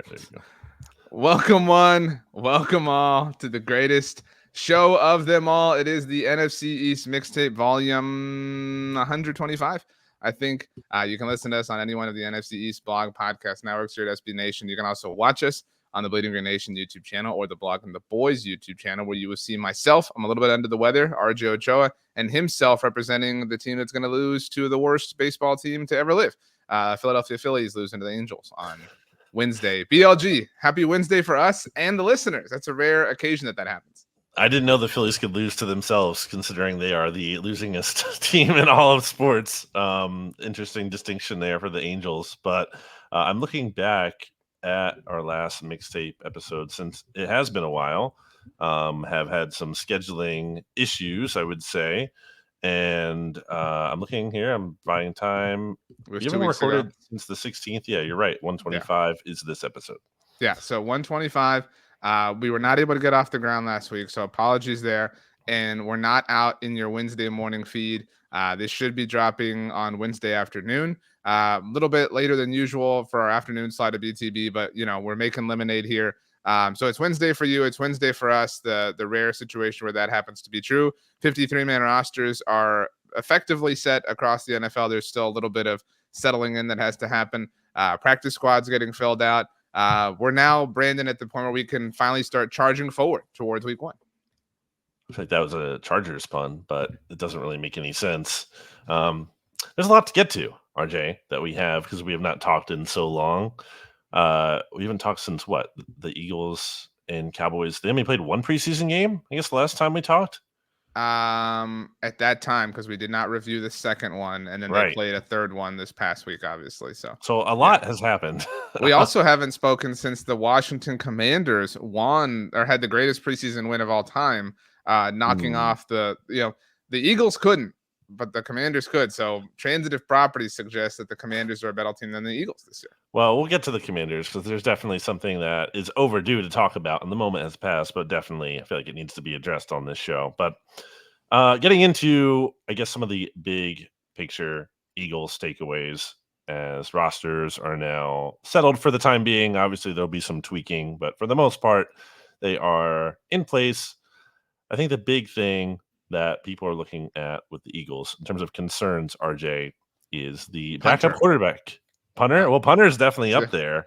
There you go. Welcome one, welcome all to the greatest show of them all. It is the NFC East Mixtape volume 125. I think you can listen to us on any one of the NFC East blog podcast networks here at SB Nation. You can also watch us on the Bleeding Green Nation YouTube channel or the Blog and the Boys YouTube channel, where you will see myself. I'm a little bit under the weather, RJ Ochoa, and himself representing the team that's going to lose to the worst baseball team to ever live. Philadelphia Phillies losing to the Angels on Wednesday. BLG, happy Wednesday for us and the listeners. That's a rare occasion that happens. I didn't know the Phillies could lose to themselves, considering they are the losingest team in all of sports. Interesting distinction there for the Angels. But I'm looking back at our last mixtape episode, since it has been a while. Have had some scheduling issues, I would say. And I'm looking here. I'm buying time. We haven't recorded since the 16th. Yeah, you're right. 125 is this episode. Yeah, so 125. We were not able to get off the ground last week, so apologies there. And we're not out in your Wednesday morning feed. This should be dropping on Wednesday afternoon. A little bit later than usual for our afternoon slide of BTB, but we're making lemonade here. So it's Wednesday for you. It's Wednesday for us. The rare situation where that happens to be true. 53-man rosters are effectively set across the NFL. There's still a little bit of settling in that has to happen. Practice squads getting filled out. We're now, Brandon, at the point where we can finally start charging forward towards week one. I feel like that was a Chargers pun, but it doesn't really make any sense. There's a lot to get to, RJ, that we have because we have not talked in so long. We haven't talked since what? The Eagles and Cowboys. They only played one preseason game, I guess, the last time we talked. At that time, because we did not review the second one, and then they played a third one this past week, obviously. So a lot has happened. We also haven't spoken since the Washington Commanders won or had the greatest preseason win of all time, knocking off the Eagles couldn't, but the Commanders could. So transitive property suggests that the Commanders are a better team than the Eagles this year. Well, we'll get to the Commanders because there's definitely something that is overdue to talk about, and the moment has passed, but definitely I feel like it needs to be addressed on this show. But getting into, I guess, some of the big picture Eagles takeaways as rosters are now settled for the time being. Obviously, there'll be some tweaking, but for the most part, they are in place. I think the big thing that people are looking at with the Eagles in terms of concerns, RJ, is the backup quarterback. Punter? Well, punter is definitely up there.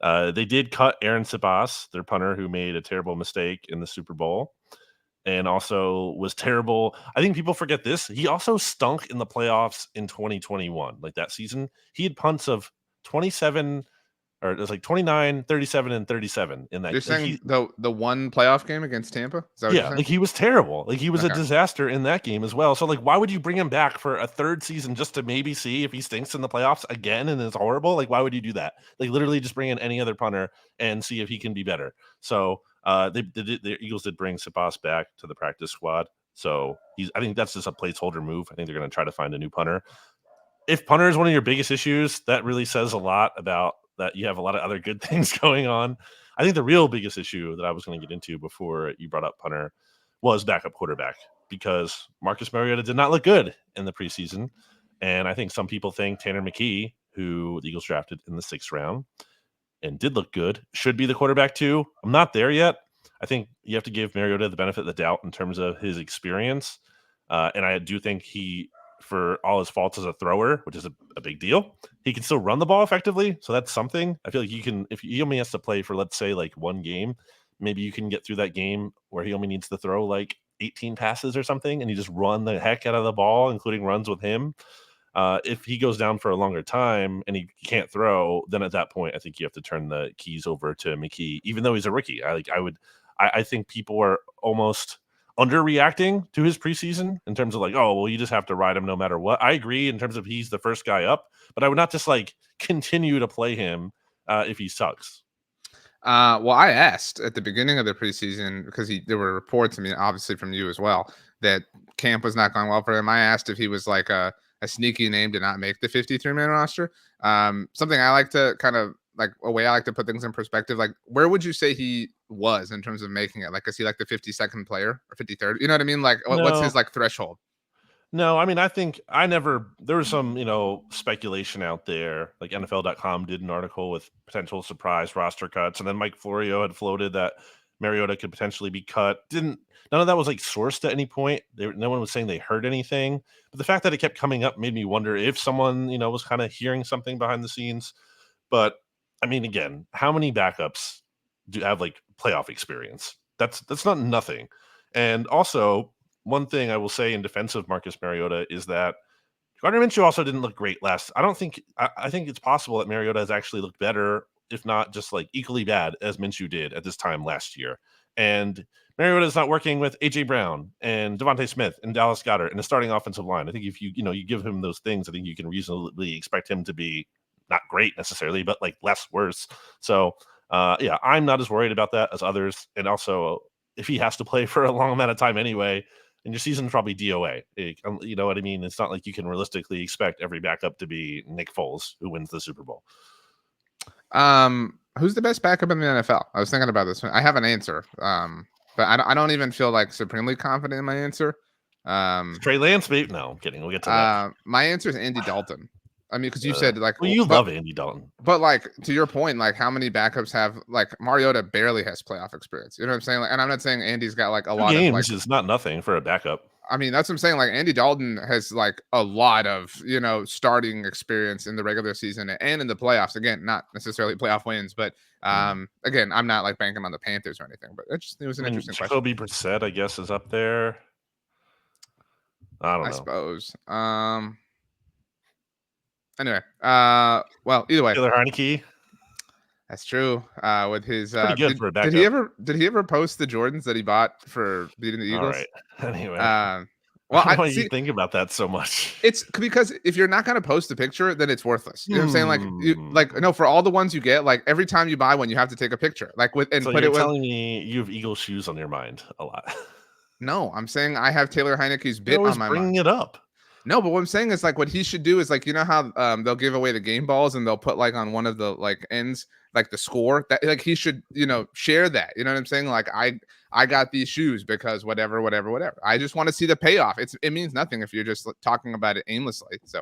They did cut Aaron Sabas, their punter, who made a terrible mistake in the Super Bowl and also was terrible. I think people forget this. He also stunk in the playoffs in 2021. Like that season, he had punts of 27, or it was like 29, 37, and 37 in that. You're saying the one playoff game against Tampa? Is that what you're saying? Like he was terrible. Like he was a disaster in that game as well. So like, why would you bring him back for a third season just to maybe see if he stinks in the playoffs again and is horrible? Like, why would you do that? Like literally just bring in any other punter and see if he can be better. So the Eagles did bring Sabas back to the practice squad. So I think that's just a placeholder move. I think they're going to try to find a new punter. If punter is one of your biggest issues, that really says a lot about that you have a lot of other good things going on. I think the real biggest issue that I was going to get into before you brought up punter was backup quarterback, because Marcus Mariota did not look good in the preseason. And I think some people think Tanner McKee, who the Eagles drafted in the 6th round and did look good, should be the quarterback too. I'm not there yet. I think you have to give Mariota the benefit of the doubt in terms of his experience. And I do think he, for all his faults as a thrower, which is a big deal, he can still run the ball effectively. So that's something. I feel like you can, if he only has to play for, let's say, like one game, maybe you can get through that game where he only needs to throw like 18 passes or something, and you just run the heck out of the ball, including runs with him. If he goes down for a longer time and he can't throw, then at that point, I think you have to turn the keys over to McKee, even though he's a rookie. I think people are almost underreacting to his preseason in terms of like, oh, well, you just have to ride him no matter what. I agree in terms of he's the first guy up, but I would not just like continue to play him if he sucks. Well, I asked at the beginning of the preseason, because there were reports, I mean, obviously from you as well, that camp was not going well for him. I asked if he was like a sneaky name to not make the 53-man roster. Something I like to kind of like a way I like to put things in perspective. Like, where would you say he was in terms of making it? Like, is he like the 52nd player or 53rd? You know what I mean? Like, what's his like threshold? No, I mean, I think there was some, speculation out there. Like NFL.com did an article with potential surprise roster cuts. And then Mike Florio had floated that Mariota could potentially be cut. None of that was like sourced at any point. No one was saying they heard anything. But the fact that it kept coming up made me wonder if someone, was kind of hearing something behind the scenes. But I mean, again, how many backups do have like playoff experience? That's not nothing. And also, one thing I will say in defense of Marcus Mariota is that Gardner Minshew also didn't look great last. I think it's possible that Mariota has actually looked better, if not just like equally bad as Minshew did at this time last year. And Mariota is not working with AJ Brown and Devontae Smith and Dallas Goedert in the starting offensive line. I think if you give him those things, I think you can reasonably expect him to be not great necessarily, but like less worse. So yeah, I'm not as worried about that as others. And also, if he has to play for a long amount of time anyway, and your season's probably DOA. You know what I mean? It's not like you can realistically expect every backup to be Nick Foles, who wins the Super Bowl. Who's the best backup in the NFL? I was thinking about this one. I have an answer, but I don't even feel like supremely confident in my answer. Trey Lance, maybe? No, I'm kidding. We'll get to that. My answer is Andy Dalton. I mean, because you said like, well, you love Andy Dalton, but like to your point, like how many backups have like Mariota barely has playoff experience. You know what I'm saying? Like, and I'm not saying Andy's got like a lot games of like, is not nothing for a backup. I mean, that's what I'm saying. Like Andy Dalton has like a lot of starting experience in the regular season and in the playoffs. Again, not necessarily playoff wins, but again, I'm not like banking on the Panthers or anything. But it was an interesting question. Jacoby Brissett, I guess, is up there. I don't know. I suppose. Anyway, well, either way, Taylor Heineke. That's true. With his pretty good for a backup. Did he ever post the Jordans that he bought for beating the Eagles? All right. Anyway, well, why do you think about that so much? It's because if you're not going to post a picture, then it's worthless. You know what I'm saying? Like, for all the ones you get, like every time you buy one, you have to take a picture. Like with and so put you're it. Telling me you have Eagle shoes on your mind a lot. No, I'm saying I have Taylor Heineke's bit on my mind. Bringing it up. No, but what I'm saying is like what he should do is like how they'll give away the game balls and they'll put like on one of the like ends like the score that like he should share that. You know what I'm saying? Like I got these shoes because whatever. I just want to see the payoff. It means nothing if you're just talking about it aimlessly. So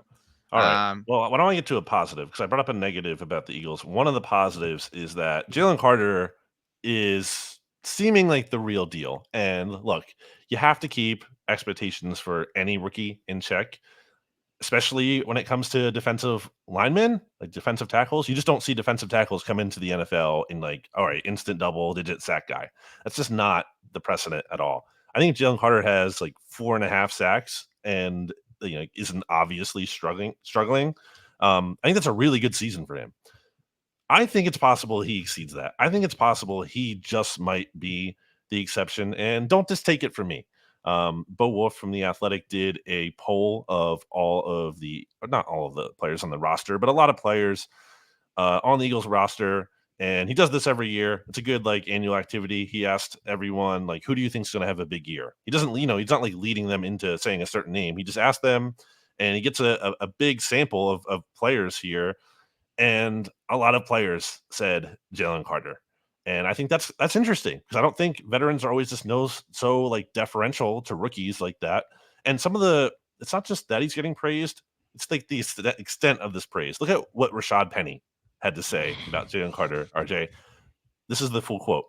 all right. Well, why don't I get to a positive? Because I brought up a negative about the Eagles. One of the positives is that Jalen Carter is seeming like the real deal. And look, you have to keep expectations for any rookie in check, especially when it comes to defensive linemen, like defensive tackles. You just don't see defensive tackles come into the NFL in like, all right, instant double-digit sack guy. That's just not the precedent at all. I think Jalen Carter has like 4.5 sacks and isn't obviously struggling. I think that's a really good season for him. I think it's possible he exceeds that. I think it's possible he just might be the exception. And don't just take it from me. Bo Wolf from The Athletic did a poll of not all of the players on the roster, but a lot of players on the Eagles roster. And he does this every year. It's a good like annual activity. He asked everyone, like, who do you think is going to have a big year? He doesn't, he's not like leading them into saying a certain name. He just asked them and he gets a big sample of players here. And a lot of players said Jalen Carter. And I think that's interesting because I don't think veterans are always just so like deferential to rookies like that. And it's not just that he's getting praised. It's like the extent of this praise. Look at what Rashad Penny had to say about Jalen Carter, RJ. This is the full quote.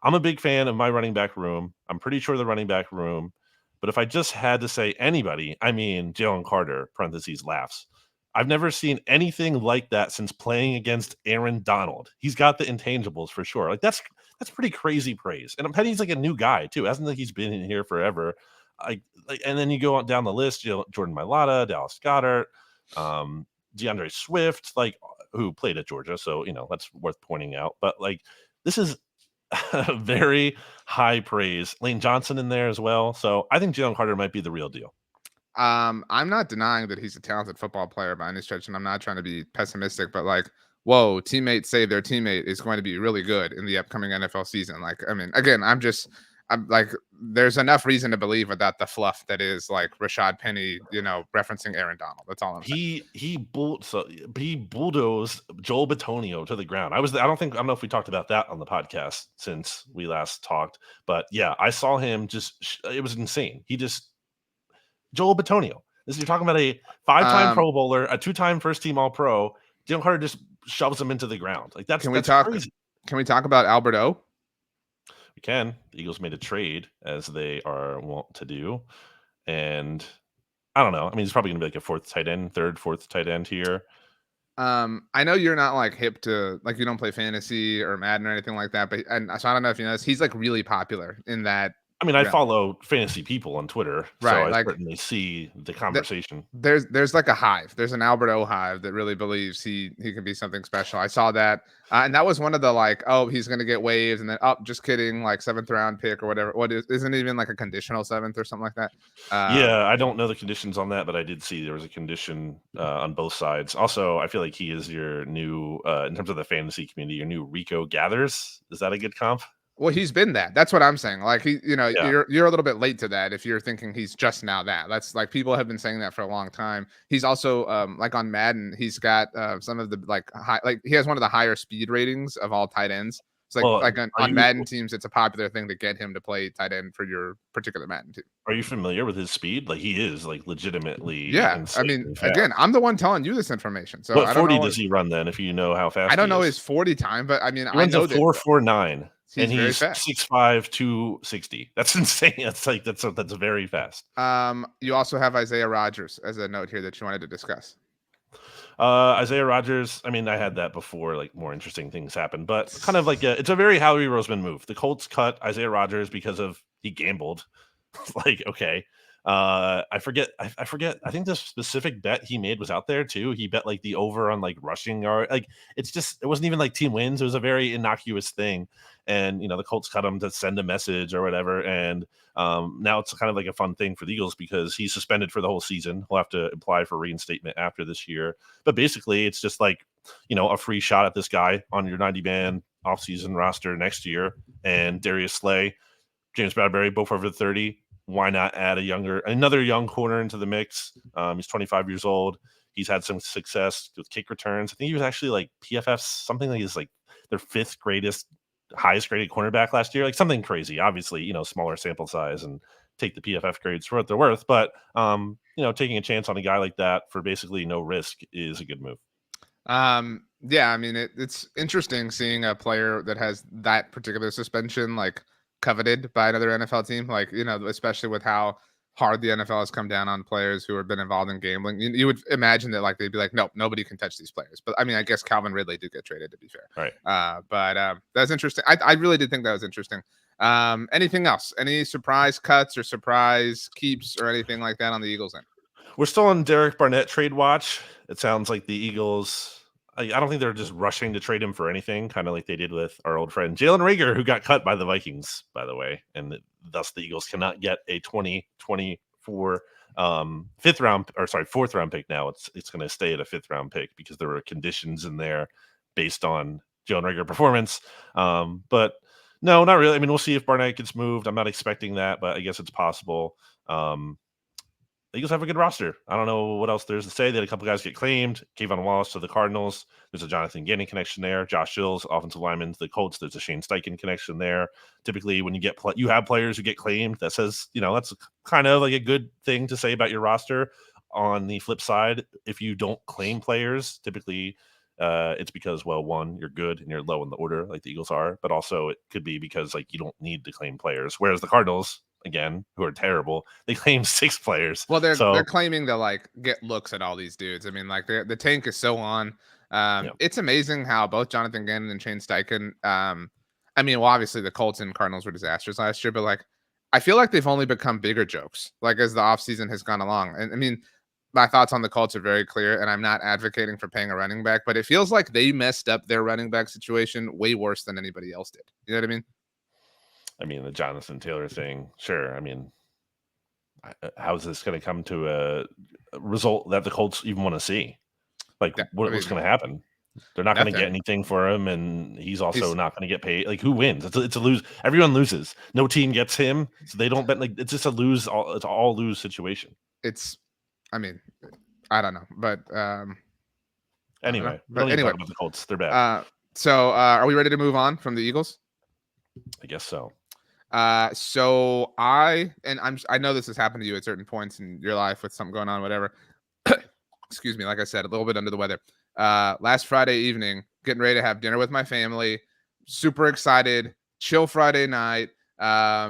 I'm a big fan of my running back room. I'm pretty sure the running back room. But if I just had to say anybody, I mean Jalen Carter, parentheses, laughs. I've never seen anything like that since playing against Aaron Donald. He's got the intangibles for sure. Like that's pretty crazy praise. And Penny's like a new guy too. Hasn't like he's been in here forever. And then you go on down the list, Jordan Mailata, Dallas Goedert, DeAndre Swift, like who played at Georgia. So, that's worth pointing out. But like this is very high praise. Lane Johnson in there as well. So I think Jalen Carter might be the real deal. I'm not denying that he's a talented football player by any stretch, and I'm not trying to be pessimistic, but like, whoa, teammates say their teammate is going to be really good in the upcoming NFL season. Like, I mean, again, I'm like, there's enough reason to believe without the fluff that is like Rashad Penny, referencing Aaron Donald. That's all I'm saying. He bulldozed Joel Bitonio to the ground. I don't know if we talked about that on the podcast since we last talked, but yeah, I saw him it was insane. Joel Bitonio. You're talking about a 5-time Um, Pro Bowler, a 2-time first team All Pro. Jalen Carter just shoves him into the ground. Like that's crazy. Can we talk about Albert O? We can. The Eagles made a trade as they are wont to do, and I don't know. I mean, he's probably gonna be like a fourth tight end here. I know you're not like hip to like you don't play fantasy or Madden or anything like that, but so I don't know if you know this. He's like really popular in that I mean, I realm. follow fantasy people on Twitter, so Right? I Like certainly see the conversation. there's like a hive. There's an Albert O hive that really believes he can be something special. I saw that, and that was one of the like, oh, he's gonna get waived, and then just kidding, like 7th round pick or whatever. What isn't even like a conditional 7th or something like that. Yeah, I don't know the conditions on that, but I did see there was a condition on both sides. Also, I feel like he is your new, in terms of the fantasy community, your new Rico Gathers. Is that a good comp? Well, he's been that. That's what I'm saying. Like Yeah. you're a little bit late to that if you're thinking he's just now that. That's like people have been saying that for a long time. He's also like on Madden, he's got some of the like high like he has one of the higher speed ratings of all tight ends. It's Well, like are on you Madden teams, it's a popular thing to get him to play tight end for your particular Madden team. are you familiar with his speed? Like he is like legitimately Yeah, I mean, insanely again, fast. I'm the one telling you this information, so What I don't 40 know. does he run then? If you know how I fast don't he know is, his 40 time, but I mean, he I runs a know that 4.49, and he's very he's fast. 6'5", 260. That's insane. That's very fast. You also have Isaiah Rodgers as a note here that you wanted to discuss. Isaiah Rodgers. I mean, I had that before. Like more interesting things happen, but kind of like it's a very Howie Roseman move. The Colts cut Isaiah Rodgers because of he gambled. Like okay, I forget. I forget. I think the specific bet he made was out there too. He bet like the over on like rushing yard. Like it's just it wasn't even like team wins. It was a very innocuous thing, and the Colts cut him to send a message or whatever. And now it's kind of like a fun thing for the Eagles because he's suspended for the whole season. He'll have to apply for reinstatement after this year. But basically, it's just like a free shot at this guy on your 90-man offseason roster next year. And Darius Slay, James Bradbury, both over 30. Why not add another young corner into the mix? He's 25 years old. He's had some success with kick returns. I think he was actually like PFF's something like he's like their highest graded cornerback last year, like something crazy. Obviously, smaller sample size and take the PFF grades for what they're worth. But taking a chance on a guy like that for basically no risk is a good move. Yeah, I mean it's interesting seeing a player that has that particular suspension like coveted by another NFL team. Like, especially with how hard the NFL has come down on players who have been involved in gambling. You would imagine that like they'd be like, nope, nobody can touch these players. But I mean, I guess Calvin Ridley did get traded to be fair. Right. But that's interesting. I really did think that was interesting. Anything else? Any surprise cuts or surprise keeps or anything like that on the Eagles end? We're still on Derek Barnett trade watch. It sounds like the Eagles. I don't think they're just rushing to trade him for anything, kind of like they did with our old friend Jalen Reagor, who got cut by the Vikings, by the way, and thus the Eagles cannot get a 2024 fourth round pick. Now it's going to stay at a 5th-round pick because there were conditions in there based on Jalen Reagor performance. But no, not really. I mean, we'll see if Barnett gets moved. I'm not expecting that, but I guess it's possible. The Eagles have a good roster. I don't know what else there's to say. They had a couple guys get claimed. Kayvon Wallace to the Cardinals. There's a Jonathan Gannon connection there. Josh Shields, offensive lineman to the Colts. There's a Shane Steichen connection there. Typically, when you have players who get claimed, that says, that's kind of like a good thing to say about your roster. On the flip side, if you don't claim players, typically it's because, well, one, you're good and you're low in the order like the Eagles are, but also it could be because like you don't need to claim players. Whereas the Cardinals, again, who are terrible, they claim 6 players. Well, they're claiming to like get looks at all these dudes. I mean, like the tank is so on. It's amazing how both Jonathan Gannon and Shane Steichen. I mean, well, obviously the Colts and Cardinals were disasters last year, but like I feel like they've only become bigger jokes like as the offseason has gone along. And I mean, my thoughts on the Colts are very clear, and I'm not advocating for paying a running back, but it feels like they messed up their running back situation way worse than anybody else did. You know what I mean? I mean, the Jonathan Taylor thing, sure. I mean, how is this going to come to a result that the Colts even want to see? Like, what's going to happen? They're not going to get anything for him, and he's also not going to get paid. Like, who wins? It's a lose. Everyone loses. No team gets him, so they don't bet. Like, it's just a lose. It's all lose situation. I mean, I don't know, but anyway, we don't need to talk about the Colts. They're bad. So, are we ready to move on from the Eagles? I guess so. So I know this has happened to you at certain points in your life with something going on, whatever. Excuse me. Like I said, a little bit under the weather. Last Friday evening, getting ready to have dinner with my family. Super excited. Chill Friday night. I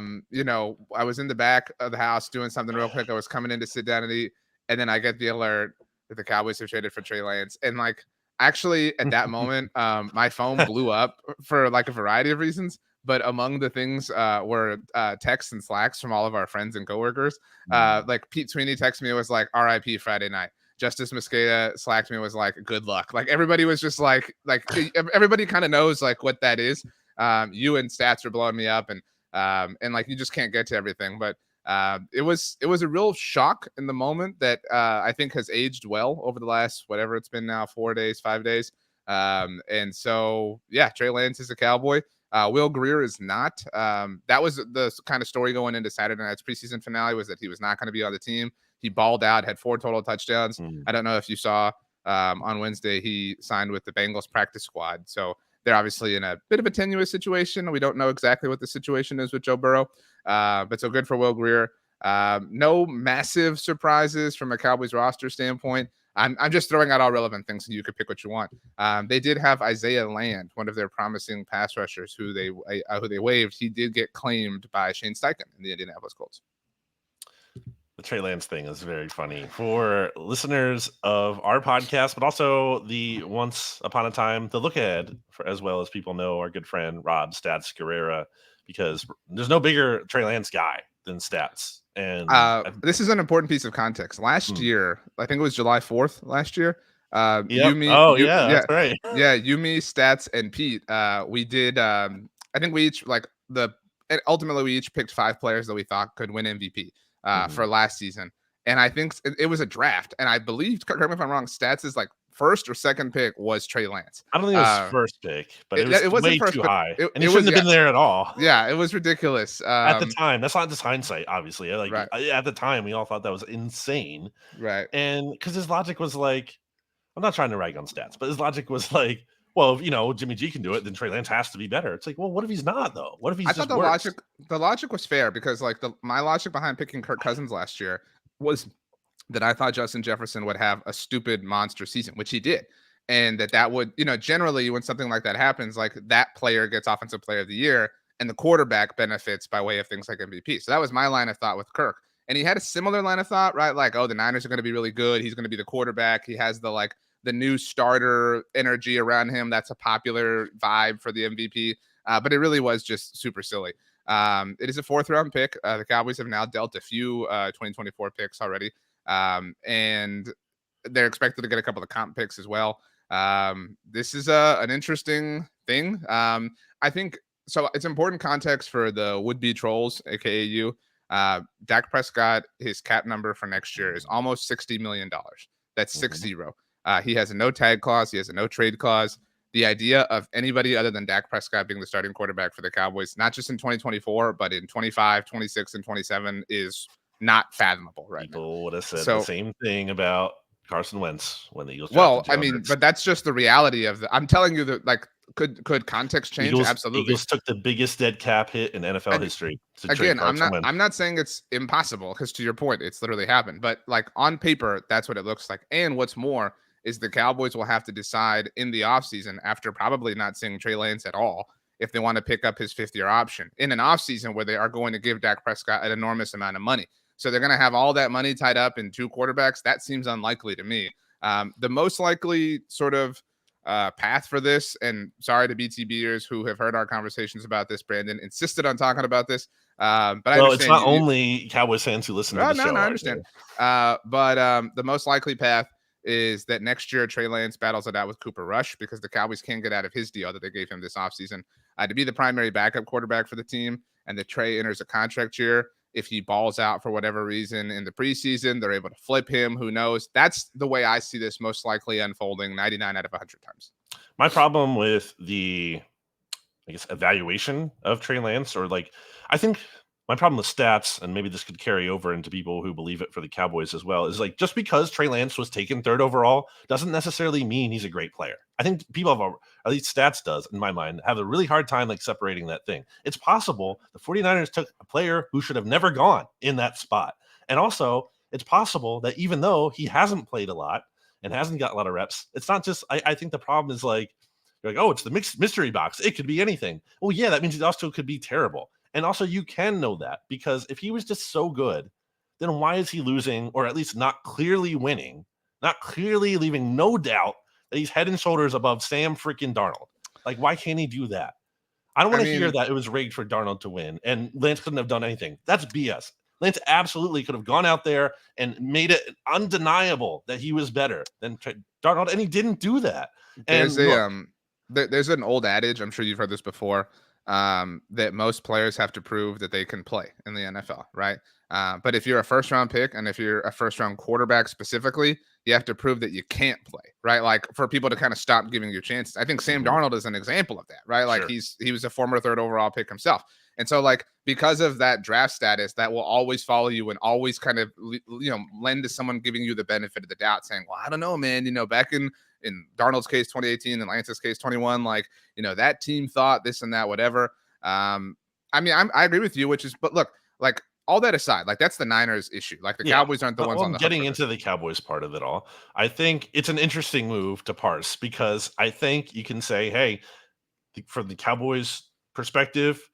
was in the back of the house doing something real quick. I was coming in to sit down and eat, and then I get the alert that the Cowboys have traded for Trey Lance, and like actually at that moment, my phone blew up for like a variety of reasons. But among the things were texts and slacks from all of our friends and coworkers. Like Pete Sweeney texted me, it was like RIP Friday night. Justice Mosqueda slacked me, was like good luck. Like everybody was just like everybody kind of knows like what that is. You and Stats are blowing me up, and like you just can't get to everything. But it was a real shock in the moment that I think has aged well over the last whatever it's been now, 4 days, 5 days. And so yeah, Trey Lance is a Cowboy. Will Greer is not. That was the kind of story going into Saturday night's preseason finale, was that he was not going to be on the team. He balled out, had 4 total touchdowns. I don't know if you saw on Wednesday, he signed with the Bengals practice squad. So they're obviously in a bit of a tenuous situation. We don't know exactly what the situation is with Joe Burrow. But so good for Will Greer. No massive surprises from a Cowboys roster standpoint. I'm just throwing out all relevant things, and you could pick what you want. They did have Isaiah Land, one of their promising pass rushers, who they waived. He did get claimed by Shane Steichen in the Indianapolis Colts. The Trey Lance thing is very funny for listeners of our podcast, but also the Once Upon a Time, the Look Ahead, as well as people know our good friend Rob Stats Guerrera, because there's no bigger Trey Lance guy than Stats. And this is an important piece of context. Last year, I think it was July 4th last year. That's right. Yeah, you, me, Stats, and Pete. We did. I think we each ultimately we each picked 5 players that we thought could win MVP for last season. And I think it was a draft. And I believe, correct me if I'm wrong, Stats is like first or second pick was Trey Lance. I don't think it was first pick, but it was way too high. And he shouldn't have been there at all. Yeah, it was ridiculous. At the time, that's not just hindsight, obviously. Like right. At the time, we all thought that was insane. Right. And because his logic was like, I'm not trying to rag on Stats, but his logic was like, well, if Jimmy G can do it, then Trey Lance has to be better. It's like, well, what if he's not, though? What if he's just worse? The logic was fair, because like my logic behind picking Kirk Cousins last year was that I thought Justin Jefferson would have a stupid monster season, which he did. And that would, generally when something like that happens, like that player gets offensive player of the year and the quarterback benefits by way of things like MVP. So that was my line of thought with Kirk. And he had a similar line of thought, right? Like, oh, the Niners are going to be really good. He's going to be the quarterback. He has the new starter energy around him. That's a popular vibe for the MVP. But it really was just super silly. It is a 4th round pick. The Cowboys have now dealt a few 2024 picks already. And they're expected to get a couple of comp picks as well. This is an interesting thing. I think so. It's important context for the would-be trolls, aka you. Dak Prescott, his cap number for next year is almost $60 million. That's 60. He has a no tag clause. He has a no trade clause. The idea of anybody other than Dak Prescott being the starting quarterback for the Cowboys, not just in 2024, but in 25, 26, and 27 is not fathomable right now. People would have said the same thing about Carson Wentz when the Eagles. Well, I mean, but that's just the reality of I'm telling you that, like, could context change? Absolutely. Eagles took the biggest dead cap hit in NFL history. Again, I'm not saying it's impossible, because to your point, it's literally happened. But like on paper, that's what it looks like. And what's more is the Cowboys will have to decide in the offseason, after probably not seeing Trey Lance at all, if they want to pick up his 5th-year option in an offseason where they are going to give Dak Prescott an enormous amount of money. So they're going to have all that money tied up in 2 quarterbacks. That seems unlikely to me. The most likely sort of path for this, and sorry to BTBers who have heard our conversations about this, Brandon insisted on talking about this. But it's not only Cowboys fans who listen to the show. No, I understand. But the most likely path is that next year Trey Lance battles it out with Cooper Rush, because the Cowboys can't get out of his deal that they gave him this offseason to be the primary backup quarterback for the team, and that Trey enters a contract year. If he balls out for whatever reason in the preseason, they're able to flip him. Who knows? That's the way I see this most likely unfolding 99 out of 100 times. My problem with the, evaluation of Trey Lance, or I think my problem with stats, and maybe this could carry over into people who believe it for the Cowboys as well, is like just because Trey Lance was taken third overall doesn't necessarily mean he's a great player. I think people have, at least stats does, in my mind, have a really hard time like separating that thing. It's possible the 49ers took a player who should have never gone in that spot. And also, it's possible that even though he hasn't played a lot and hasn't got a lot of reps, it's not just, I think the problem is like, you're like, oh, it's the mixed mystery box. It could be anything. Well, yeah, that means it also could be terrible. And also, you can know that because if he was just so good, then why is he losing or at least not clearly winning, not clearly leaving no doubt that he's head and shoulders above Sam freaking Darnold? Like, why can't he do that? I don't want to hear that it was rigged for Darnold to win and Lance couldn't have done anything. That's BS. Lance absolutely could have gone out there and made it undeniable that he was better than Darnold, and he didn't do that. There's there's an old adage, I'm sure you've heard this before, that most players have to prove that they can play in the NFL, right? But if you're a first round pick and if you're a first round quarterback specifically, you have to prove that you can't play, right? Like for people to kind of stop giving you chances. I think Sam Darnold is an example of that, right? Like he was a former third overall pick himself. And so like because of that draft status, that will always follow you and always kind of lend to someone giving you the benefit of the doubt, saying, well, I don't know, man, back in Darnold's case 2018 and Lance's case 21, like that team thought this and that, whatever. I mean, I agree with you, but look, like all that aside, like that's the Niners issue. Like the Cowboys aren't the ones on the getting into the Cowboys part of it all. I think it's an interesting move to parse because I think you can say, hey, from the Cowboys perspective,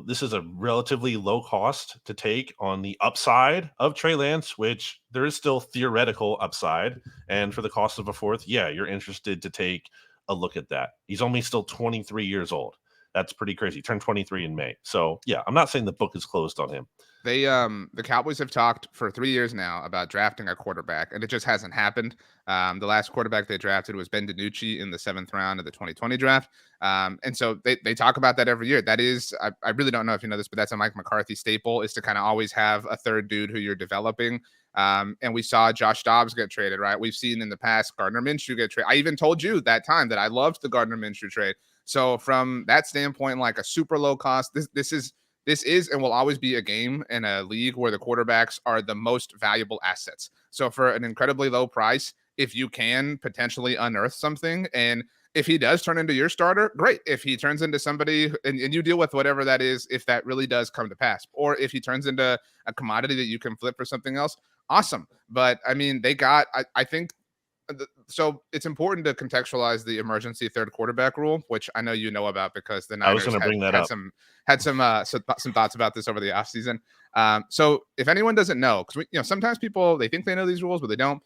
this is a relatively low cost to take on the upside of Trey Lance, which there is still theoretical upside. And for the cost of a fourth, yeah, you're interested to take a look at that. He's only still 23 years old. That's pretty crazy. He turned 23 in May. So yeah, I'm not saying the book is closed on him. The Cowboys have talked for 3 years now about drafting a quarterback, and it just hasn't happened. The last quarterback they drafted was Ben DiNucci in the 7th round of the 2020 draft. And so they talk about that every year. That is, I really don't know if you know this, but that's a Mike McCarthy staple, is to kind of always have a third dude who you're developing. And we saw Josh Dobbs get traded, right? We've seen in the past Gardner Minshew get traded. I even told you that time that I loved the Gardner Minshew trade. So from that standpoint, like a super low cost, this is and will always be a game in a league where the quarterbacks are the most valuable assets. So for an incredibly low price, if you can potentially unearth something, and if he does turn into your starter, great. If he turns into somebody and you deal with whatever that is, if that really does come to pass, or if he turns into a commodity that you can flip for something else, awesome. But I mean, I think, so it's important to contextualize the emergency third quarterback rule, which I know you know about because the Niners had some thoughts about this over the offseason. So if anyone doesn't know, because sometimes people, they think they know these rules, but they don't.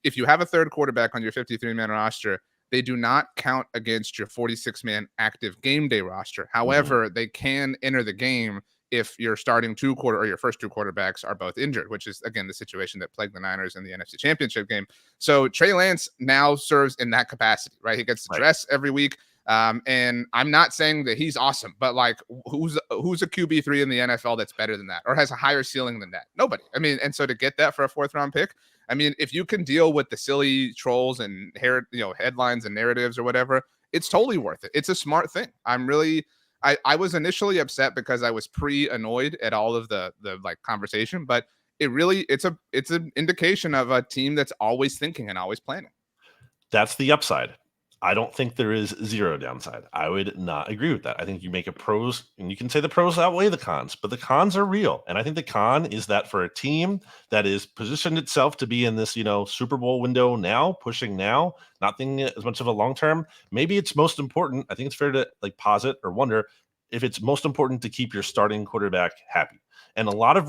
If you have a third quarterback on your 53-man roster, they do not count against your 46-man active game day roster. However, they can enter the game if your starting your first two quarterbacks are both injured, which is, again, the situation that plagued the Niners in the NFC Championship game. So Trey Lance now serves in that capacity, right? He gets to dress every week. And I'm not saying that he's awesome, but like who's a QB3 in the NFL that's better than that or has a higher ceiling than that? Nobody. I mean, and so to get that for a 4th round pick, I mean, if you can deal with the silly trolls and headlines and narratives or whatever, it's totally worth it. It's a smart thing. I was initially upset because I was annoyed at all of the like conversation, but it's an indication of a team that's always thinking and always planning. That's the upside. I don't think there is zero downside. I would not agree with that. I think you make a pros, and you can say the pros outweigh the cons, but the cons are real. And I think the con is that for a team that is positioned itself to be in this, Super Bowl window now, pushing now, not thinking as much of a long term, maybe it's most important. I think it's fair to like posit or wonder if it's most important to keep your starting quarterback happy. And a lot of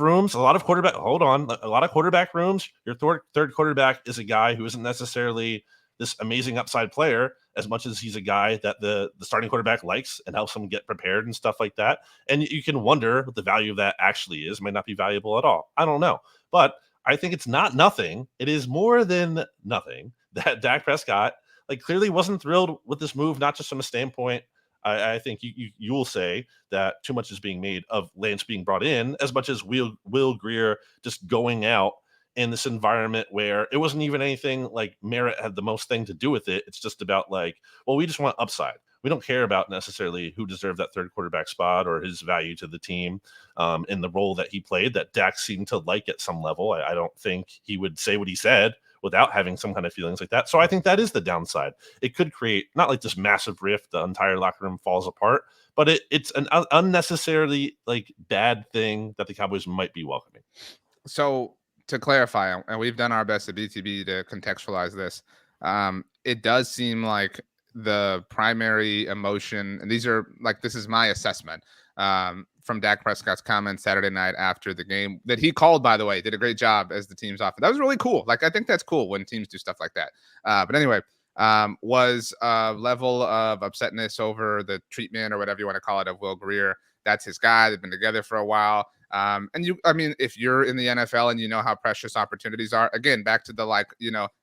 quarterback rooms, your third quarterback is a guy who isn't necessarily this amazing upside player as much as he's a guy that the starting quarterback likes and helps him get prepared and stuff like that. And you can wonder what the value of that actually is. Might not be valuable at all. I don't know. But I think it's not nothing. It is more than nothing that Dak Prescott clearly wasn't thrilled with this move, not just from a standpoint. I think you will say that too much is being made of Lance being brought in as much as Will Grier just going out in this environment where it wasn't even anything like Merritt had the most thing to do with it. It's just about we just want upside. We don't care about necessarily who deserved that third quarterback spot or his value to the team in the role that he played, that Dak seemed to like at some level. I don't think he would say what he said without having some kind of feelings like that. So I think that is the downside. It could create not like this massive rift, the entire locker room falls apart, but it's an unnecessarily like bad thing that the Cowboys might be welcoming. So to clarify, and we've done our best at BTB to contextualize this, it does seem like the primary emotion, and these are like, this is my assessment from Dak Prescott's comments Saturday night after the game that he called, by the way, did a great job as the team's offense. That was really cool. Like, I think that's cool when teams do stuff like that. But anyway, was a level of upsetness over the treatment or whatever you want to call it of Will Grier. That's his guy. They've been together for a while. I mean, if you're in the NFL and you know how precious opportunities are, again, back to the, like,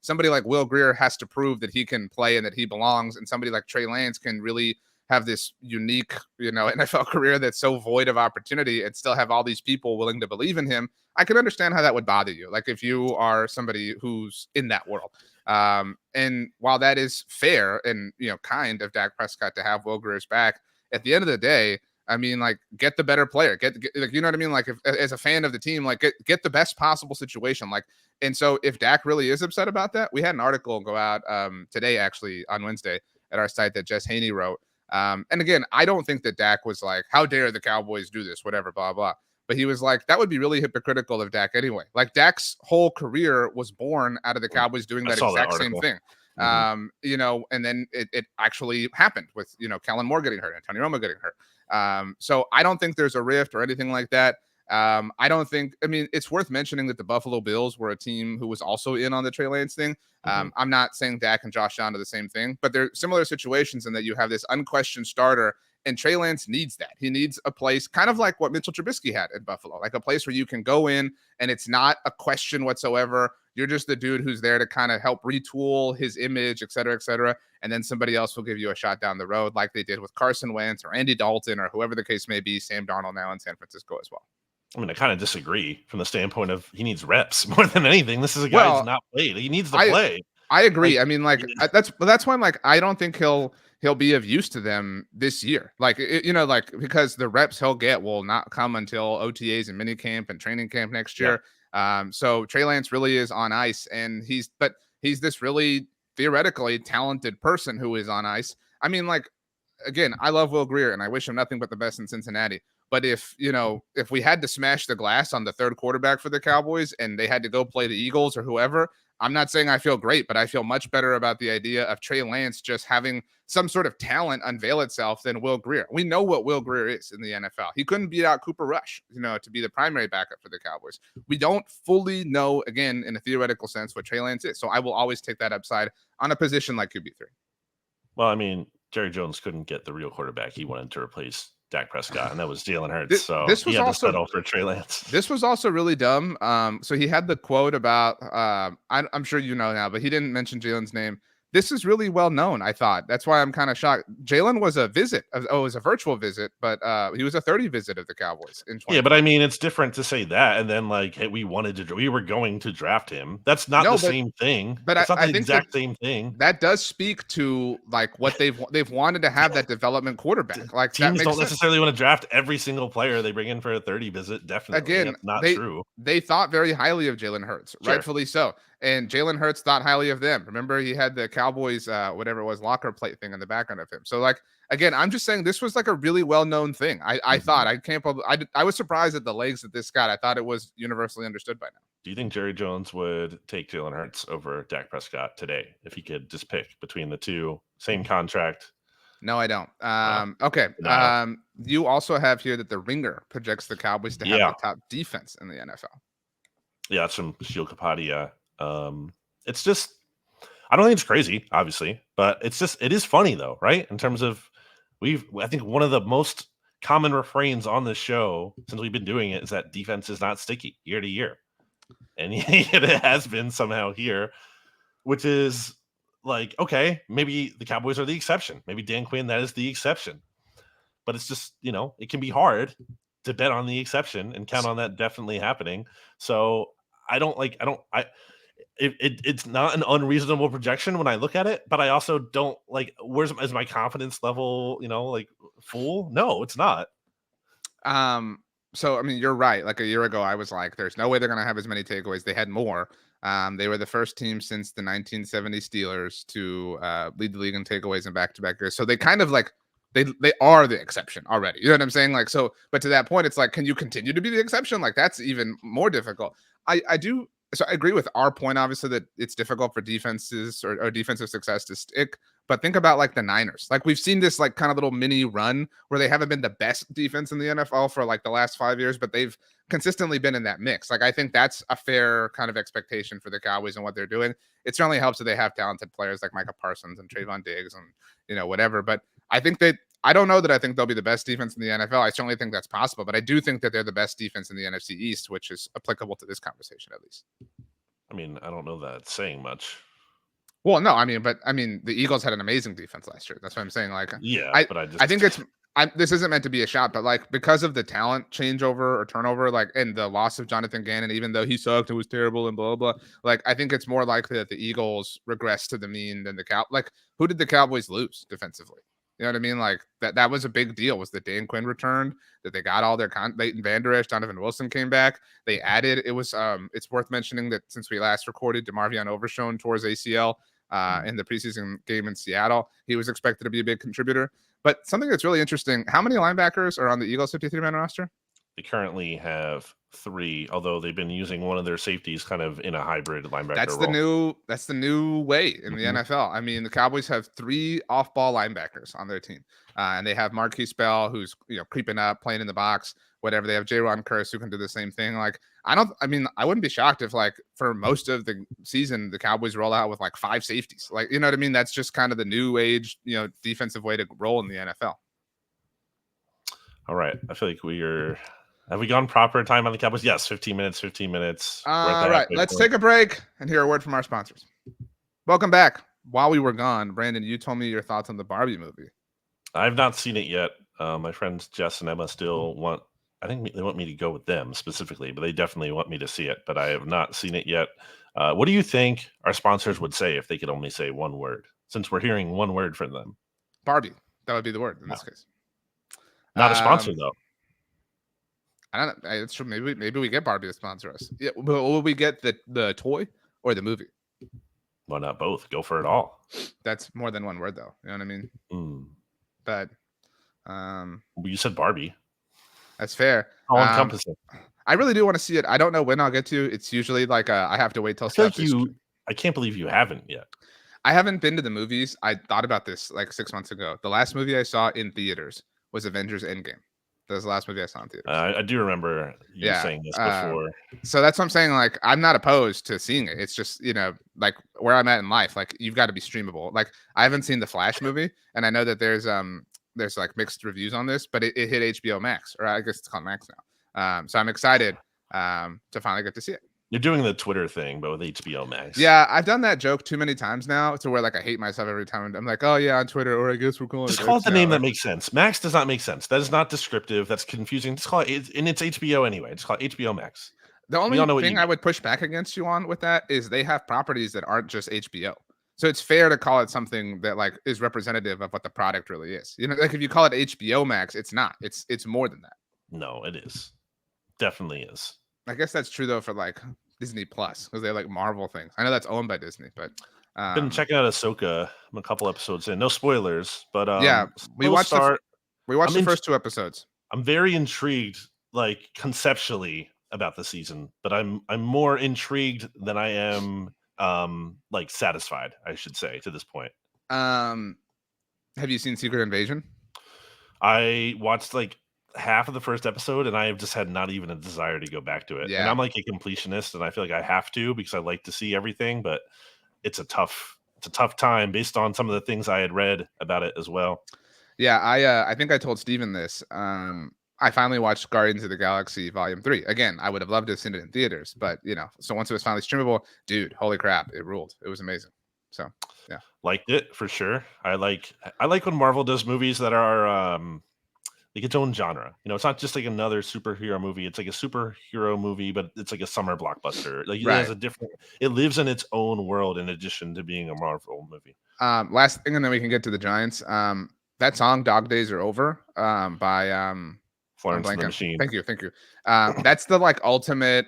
somebody like Will Grier has to prove that he can play and that he belongs. And somebody like Trey Lance can really have this unique, NFL career that's so void of opportunity and still have all these people willing to believe in him. I can understand how that would bother you. Like, if you are somebody who's in that world. And while that is fair and, kind of Dak Prescott to have Will Grier's back, at the end of the day, I mean, like, get the better player, get like, you know what I mean? Like, if as a fan of the team, like, get the best possible situation. Like, and so if Dak really is upset about that, we had an article go out today, actually on Wednesday at our site that Jess Haney wrote. And again, I don't think that Dak was like, how dare the Cowboys do this, whatever, blah, blah. But he was like, that would be really hypocritical of Dak anyway. Like, Dak's whole career was born out of the Cowboys doing that exact same thing. Mm-hmm. And then it actually happened with, Kellen Moore getting hurt, Antonio Romo getting hurt. So I don't think there's a rift or anything like that. I mean, it's worth mentioning that the Buffalo Bills were a team who was also in on the Trey Lance thing. I'm not saying Dak and Josh Allen are the same thing, but they're similar situations in that you have this unquestioned starter, and Trey Lance needs that. He needs a place kind of like what Mitchell Trubisky had in Buffalo, like a place where you can go in and it's not a question whatsoever. You're just the dude who's there to kind of help retool his image, et cetera, et cetera. And then somebody else will give you a shot down the road like they did with Carson Wentz or Andy Dalton or whoever the case may be, Sam Darnold now in San Francisco as well. I mean, I kind of disagree from the standpoint of he needs reps more than anything. This is a guy who's not played. He needs to play. I agree. Like, I mean, like, that's why I'm like, I don't think he'll be of use to them this year. Like, because the reps he'll get will not come until OTAs and minicamp and training camp next year. So Trey Lance really is on ice, and he's this really theoretically talented person who is on ice. I mean, like, again, I love Will Grier and I wish him nothing but the best in Cincinnati. But if we had to smash the glass on the third quarterback for the Cowboys and they had to go play the Eagles or whoever, I'm not saying I feel great, but I feel much better about the idea of Trey Lance just having some sort of talent unveil itself than Will Grier. We know what Will Grier is in the NFL. He couldn't beat out Cooper Rush, to be the primary backup for the Cowboys. We don't fully know, again, in a theoretical sense, what Trey Lance is. So I will always take that upside on a position like QB3. Well, I mean, Jerry Jones couldn't get the real quarterback he wanted to replace Dak Prescott, and that was Jalen Hurts. This was he had also, to settle for Trey Lance. This was also really dumb. So he had the quote about, I'm sure you know now, but he didn't mention Jalen's name. This is really well known, I thought. That's why I'm kind of shocked. Jalen was a visit. It was a virtual visit, but he was a 30 visit of the Cowboys in 20. Yeah, but I mean, it's different to say that and then like, hey, we were going to draft him. That's not the same thing. But it's not the exact same thing. That does speak to like what they've wanted to have that development quarterback. Like, teams don't necessarily want to draft every single player they bring in for a 30 visit. Definitely, again, that's not true. They thought very highly of Jalen Hurts, rightfully so. And Jalen Hurts thought highly of them. Remember, he had the Cowboys, whatever it was, locker plate thing in the background of him. So, like, again, I'm just saying this was like a really well-known thing. I thought I was surprised at the legs that this got. I thought it was universally understood by now. Do you think Jerry Jones would take Jalen Hurts over Dak Prescott today if he could just pick between the two, same contract? No, I don't. Okay. No. You also have here that the Ringer projects the Cowboys to have the top defense in the NFL. Yeah, that's from Sheil Kapadia. It's just, I don't think it's crazy, obviously, but it is funny though, right? In terms of I think one of the most common refrains on this show since we've been doing it is that defense is not sticky year to year. And it has been somehow here, which is like, okay, maybe the Cowboys are the exception. Maybe Dan Quinn, that is the exception. But it's just, it can be hard to bet on the exception and count on that definitely happening. So it's not an unreasonable projection when I look at it, but I also don't like. Is my confidence level? Like full? No, it's not. So I mean, you're right. Like a year ago, I was like, "There's no way they're gonna have as many takeaways." They had more. They were the first team since the 1970 Steelers to lead the league in takeaways in back-to-back years. So they kind of like they are the exception already. You know what I'm saying? Like so, but to that point, it's like, can you continue to be the exception? Like that's even more difficult. I do. So I agree with our point, obviously, that it's difficult for defenses or defensive success to stick. But think about like the Niners. Like we've seen this like kind of little mini run where they haven't been the best defense in the NFL for like the last 5 years, but they've consistently been in that mix. Like I think that's a fair kind of expectation for the Cowboys and what they're doing. It certainly helps that they have talented players like Micah Parsons and Trayvon Diggs and whatever. But I think I don't know that I think they'll be the best defense in the NFL. I certainly think that's possible, but I do think that they're the best defense in the NFC East, which is applicable to this conversation at least. I mean, I don't know that it's saying much. Well, no, I mean, the Eagles had an amazing defense last year. That's what I'm saying. Like, yeah, but I think this isn't meant to be a shot, but like because of the talent changeover or turnover, like, and the loss of Jonathan Gannon, even though he sucked and was terrible and blah blah, like I think it's more likely that the Eagles regress to the mean than the Like, who did the Cowboys lose defensively? You know what I mean? Like that was a big deal. Was that Dan Quinn returned? That they got all their Leighton Vander Esch, Donovan Wilson came back. They added. It was it's worth mentioning that since we last recorded, DeMarvion Overshown tore his ACL in the preseason game in Seattle. He was expected to be a big contributor. But something that's really interesting: how many linebackers are on the Eagles 53-man roster? They currently have 3, although they've been using one of their safeties kind of in a hybrid linebacker role. That's the new way in the NFL. I mean, the Cowboys have 3 off-ball linebackers on their team, and they have Marquise Bell, who's creeping up, playing in the box, whatever. They have J-Ron Curse, who can do the same thing. Like, I wouldn't be shocked if like for most of the season the Cowboys roll out with like 5 safeties. Like, you know what I mean? That's just kind of the new age, defensive way to roll in the NFL. All right, I feel like have we gone proper time on the Cowboys? Yes, 15 minutes. All right, let's take a break and hear a word from our sponsors. Welcome back. While we were gone, Brandon, you told me your thoughts on the Barbie movie. I've not seen it yet. My friends Jess and Emma still want. I think they want me to go with them specifically, but they definitely want me to see it. But I have not seen it yet. What do you think our sponsors would say if they could only say one word? Since we're hearing one word from them, Barbie. That would be the word in this case. Not a sponsor though. I don't know. It's true. Maybe we get Barbie to sponsor us. Yeah, but will we get the toy or the movie? Why not both? Go for it all. That's more than one word, though. You know what I mean? But you said Barbie. That's fair. All encompassing. I really do want to see it. I don't know when I'll get to. It's usually like I have to wait till. I can't believe you haven't yet. I haven't been to the movies. I thought about this like 6 months ago. The last movie I saw in theaters was Avengers Endgame. That was the last movie I saw in theaters. I do remember you saying this before. So that's what I'm saying. Like, I'm not opposed to seeing it. It's just, like where I'm at in life, like you've got to be streamable. Like I haven't seen the Flash movie, and I know that there's like mixed reviews on this, but it hit HBO Max, or I guess it's called Max now. So I'm excited to finally get to see it. You're doing the Twitter thing, but with HBO Max. Yeah, I've done that joke too many times now to where like I hate myself every time. I'm like, oh yeah, on Twitter, or I guess we're calling just call it the name that makes sense. Max does not make sense. That is not descriptive. That's confusing. Just call it, and it's HBO anyway. Just call it HBO Max. The only thing I would push back against you on with that is they have properties that aren't just HBO. So it's fair to call it something that like is representative of what the product really is. Like if you call it HBO Max, it's not. It's more than that. No, it is. Definitely is. I guess that's true though for like Disney Plus because they like Marvel things. I know that's owned by Disney, but been checking out Ahsoka. I'm a couple episodes in. No spoilers, but yeah, we watched the first 2 episodes. I'm very intrigued, like conceptually, about the season, but I'm more intrigued than I am like satisfied, I should say, to this point. Have you seen Secret Invasion? I watched like half of the first episode, and I have just had not even a desire to go back to it. Yeah. And I'm like a completionist, and I feel like I have to because I like to see everything, but it's a tough time based on some of the things I had read about it as well. Yeah, I think I told Steven this. I finally watched Guardians of the Galaxy Volume 3. Again, I would have loved to have seen it in theaters, but so once it was finally streamable, dude, holy crap, it ruled. It was amazing. So yeah. Liked it for sure. I like when Marvel does movies that are like its own genre. It's not just like another superhero movie. It's like a superhero movie, but it's like a summer blockbuster. Like it has Right. a different. It lives in its own world in addition to being a Marvel movie. Last thing, and then we can get to the Giants. That song "Dog Days Are Over" by I'm Florence and the blanking. Machine. Thank you. That's the like ultimate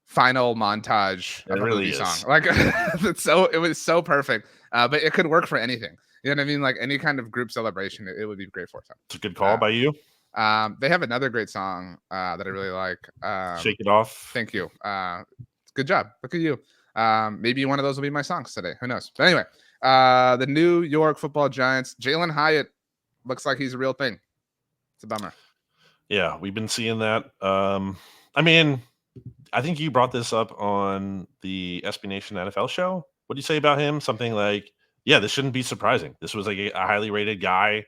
final montage It of a really movie song. is. Like it was so perfect. But it could work for anything. You know what I mean? Like any kind of group celebration, it would be great for it. It's a good call by you. They have another great song that I really like. Shake It Off. Thank you. Good job. Look at you. Maybe one of those will be my songs today. Who knows? But anyway, the New York Football Giants. Jalen Hyatt looks like he's a real thing. It's a bummer. Yeah, we've been seeing that. I mean, I think you brought this up on the SB Nation NFL show. What do you say about him? Something like, yeah, this shouldn't be surprising. This was like a highly rated guy,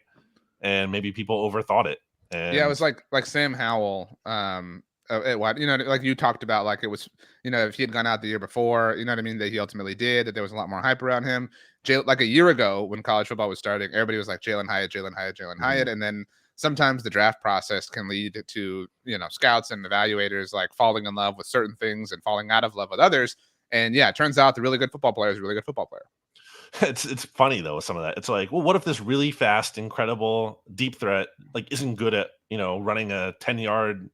and maybe people overthought it. And yeah, it was like Sam Howell. What like you talked about, like it was, if he had gone out the year before, you know what I mean, that he ultimately did, that there was a lot more hype around him. Like a year ago when college football was starting, everybody was like Jalen Hyatt, and then sometimes the draft process can lead to scouts and evaluators like falling in love with certain things and falling out of love with others. And yeah, it turns out the really good football player is a really good football player. It's funny though, some of that. It's like, well, what if this really fast, incredible deep threat like isn't good at running a 10-yard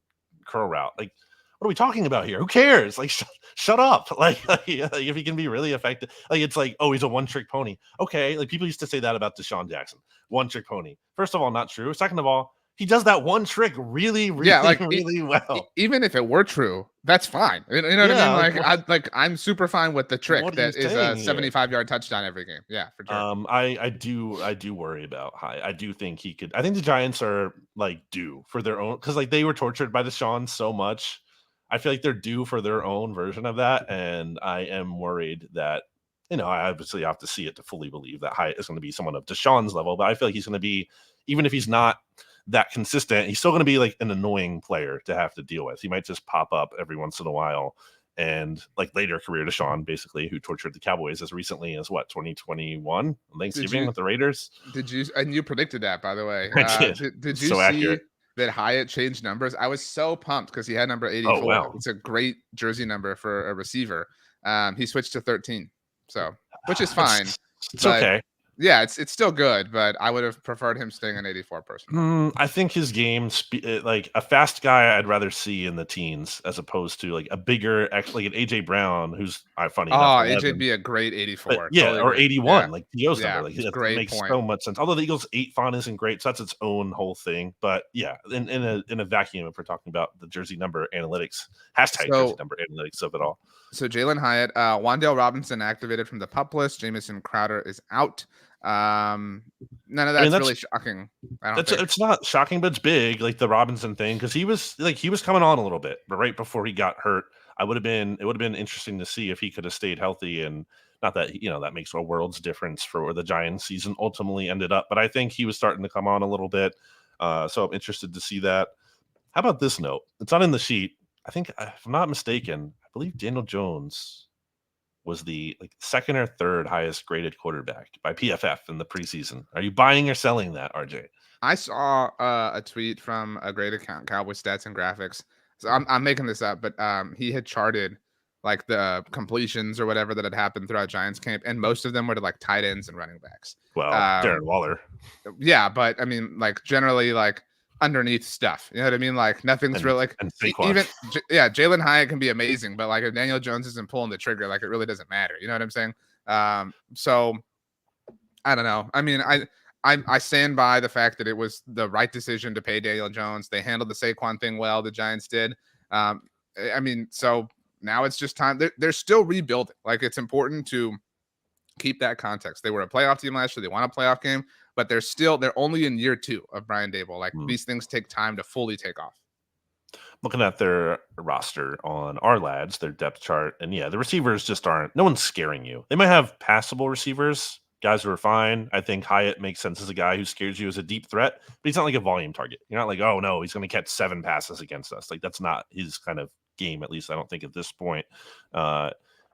curl route? Like, what are we talking about here? Who cares? Like, shut up. Like, if he can be really effective, like it's like, oh, he's a one-trick pony. Okay, like people used to say that about Deshaun Jackson, one-trick pony. First of all, not true. Second of all, he does that one trick really, really well. Even if it were true, that's fine. You know what I mean? Like, I'm super fine with the trick that is a 75-yard touchdown every game. Yeah, for sure. I do worry about Hyatt. I do think he could. I think the Giants are like due for their own, because like they were tortured by Deshaun so much. I feel like they're due for their own version of that, and I am worried that I obviously have to see it to fully believe that Hyatt is going to be someone of Deshaun's level. But I feel like he's going to be, even if he's not that consistent, he's still going to be like an annoying player to have to deal with. He might just pop up every once in a while, and like later career Deshaun, basically, who tortured the Cowboys as recently as 2021 Thanksgiving with the Raiders. Did you? And you predicted that, by the way. I did. Did you see accurate that Hyatt changed numbers? I was so pumped because he had number 84. Oh, wow. It's a great jersey number for a receiver. He switched to 13, so which is fine. It's okay. Yeah, it's still good, but I would have preferred him staying in 84 personally. I think his game, like a fast guy, I'd rather see in the teens as opposed to like a bigger, like an AJ Brown, who's funny. Oh, AJ'd be a great 84. But, yeah, totally, or 81, yeah. Like Theo's number. Like great makes point. So much sense. Although the Eagles 8 font isn't great, so that's its own whole thing. But yeah, in a vacuum, if we're talking about the jersey number analytics, jersey number analytics of it all. So Jalen Hyatt, Wan'Dale Robinson activated from the PUP list. Jamison Crowder is out. None of that's really shocking. It's not shocking, but it's big, like the Robinson thing, because he was coming on a little bit, but right before he got hurt, it would have been interesting to see if he could have stayed healthy. And not that that makes a world's difference for where the Giants season ultimately ended up, but I think he was starting to come on a little bit. So I'm interested to see that. How about this note? It's not in the sheet. I think, if I'm not mistaken, I believe Daniel Jones was the second or third highest graded quarterback by PFF in the preseason. Are you buying or selling that, RJ? I saw a tweet from a great account, Cowboy Stats and Graphics. So I'm making this up, but he had charted like the completions or whatever that had happened throughout Giants camp, and most of them were to like tight ends and running backs. Well, Darren Waller. Yeah, but I mean, like generally, like underneath stuff. You know what I mean? Like nothing's really like even Jalen Hyatt can be amazing, but like if Daniel Jones isn't pulling the trigger, like it really doesn't matter. You know what I'm saying? So I don't know. I mean, I stand by the fact that it was the right decision to pay Daniel Jones. They handled the Saquon thing well. The Giants did. I mean, so now it's just time. They're still rebuilding. Like it's important to keep that context. They were a playoff team last year. They won a playoff game, but they're only in year 2 of Brian Daboll. Like these things take time to fully take off. Looking at their roster on our lads, their depth chart, and yeah, the receivers just aren't. No one's scaring you. They might have passable receivers, guys who are fine. I think Hyatt makes sense as a guy who scares you as a deep threat, but he's not like a volume target. You're not like, oh no, he's going to catch 7 passes against us. Like that's not his kind of game. At least I don't think at this point.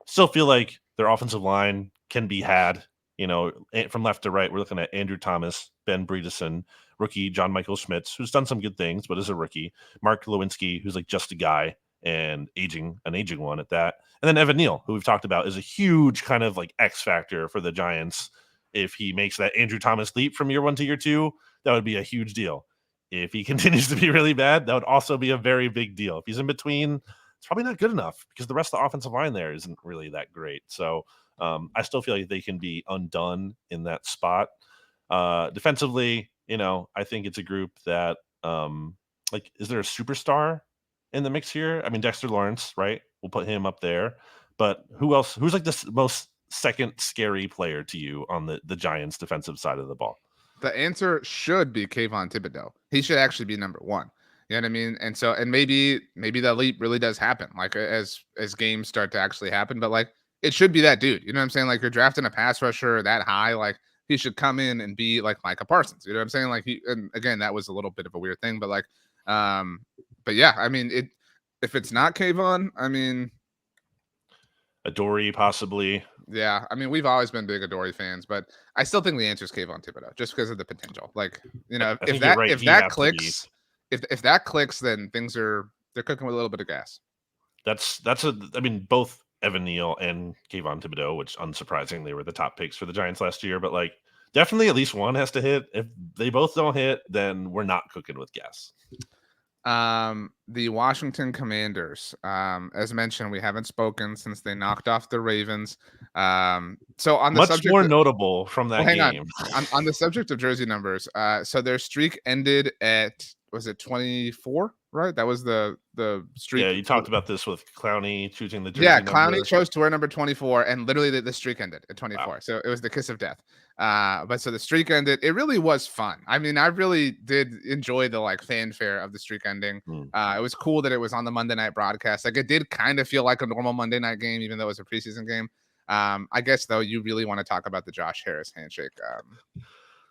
Still feel like their offensive line can be had, from left to right. We're looking at Andrew Thomas, Ben Bredeson, rookie John Michael Schmitz, who's done some good things, but is a rookie. Mark Lewinsky, who's like just a guy and an aging one at that. And then Evan Neal, who we've talked about, is a huge kind of like X factor for the Giants. If he makes that Andrew Thomas leap from year 1 to year 2, that would be a huge deal. If he continues to be really bad, that would also be a very big deal. If he's in between, it's probably not good enough because the rest of the offensive line there isn't really that great. So I still feel like they can be undone in that spot. Defensively, I think it's a group that is there a superstar in the mix here? I mean, Dexter Lawrence, right? We'll put him up there. But who else? Who's like the most second scary player to you on the Giants defensive side of the ball? The answer should be Kayvon Thibodeau. He should actually be number 1. You know what I mean? And maybe that leap really does happen, like as games start to actually happen. But like it should be that dude. You know what I'm saying? Like you're drafting a pass rusher that high, like he should come in and be like Micah Parsons. You know what I'm saying? Like and again, that was a little bit of a weird thing, but like, but yeah, I mean, if it's not Kayvon, I mean, Adoree possibly. Yeah, I mean, we've always been big Adoree fans, but I still think the answer is Kayvon Thibodeau, just because of the potential. Like, if that clicks, if that clicks, then they're cooking with a little bit of gas. I mean, both Evan Neal and Kayvon Thibodeau, which unsurprisingly were the top picks for the Giants last year, but like definitely at least one has to hit. If they both don't hit, then we're not cooking with gas. The Washington Commanders, as mentioned, we haven't spoken since they knocked off the Ravens. So on the much subject more notable from that game. On the subject of jersey numbers, so their streak ended at, was it 24? Right, that was the streak. Yeah, you talked about this with Clowney choosing the jersey. Yeah, Clowney chose to wear number 24, and literally the streak ended at 24. Wow. So it was the kiss of death. But so the streak ended. It really was fun. I mean, I really did enjoy the like fanfare of the streak ending. It was cool that it was on the Monday night broadcast. Like it did kind of feel like a normal Monday night game, even though it was a preseason game. I guess though, you really want to talk about the Josh Harris handshake.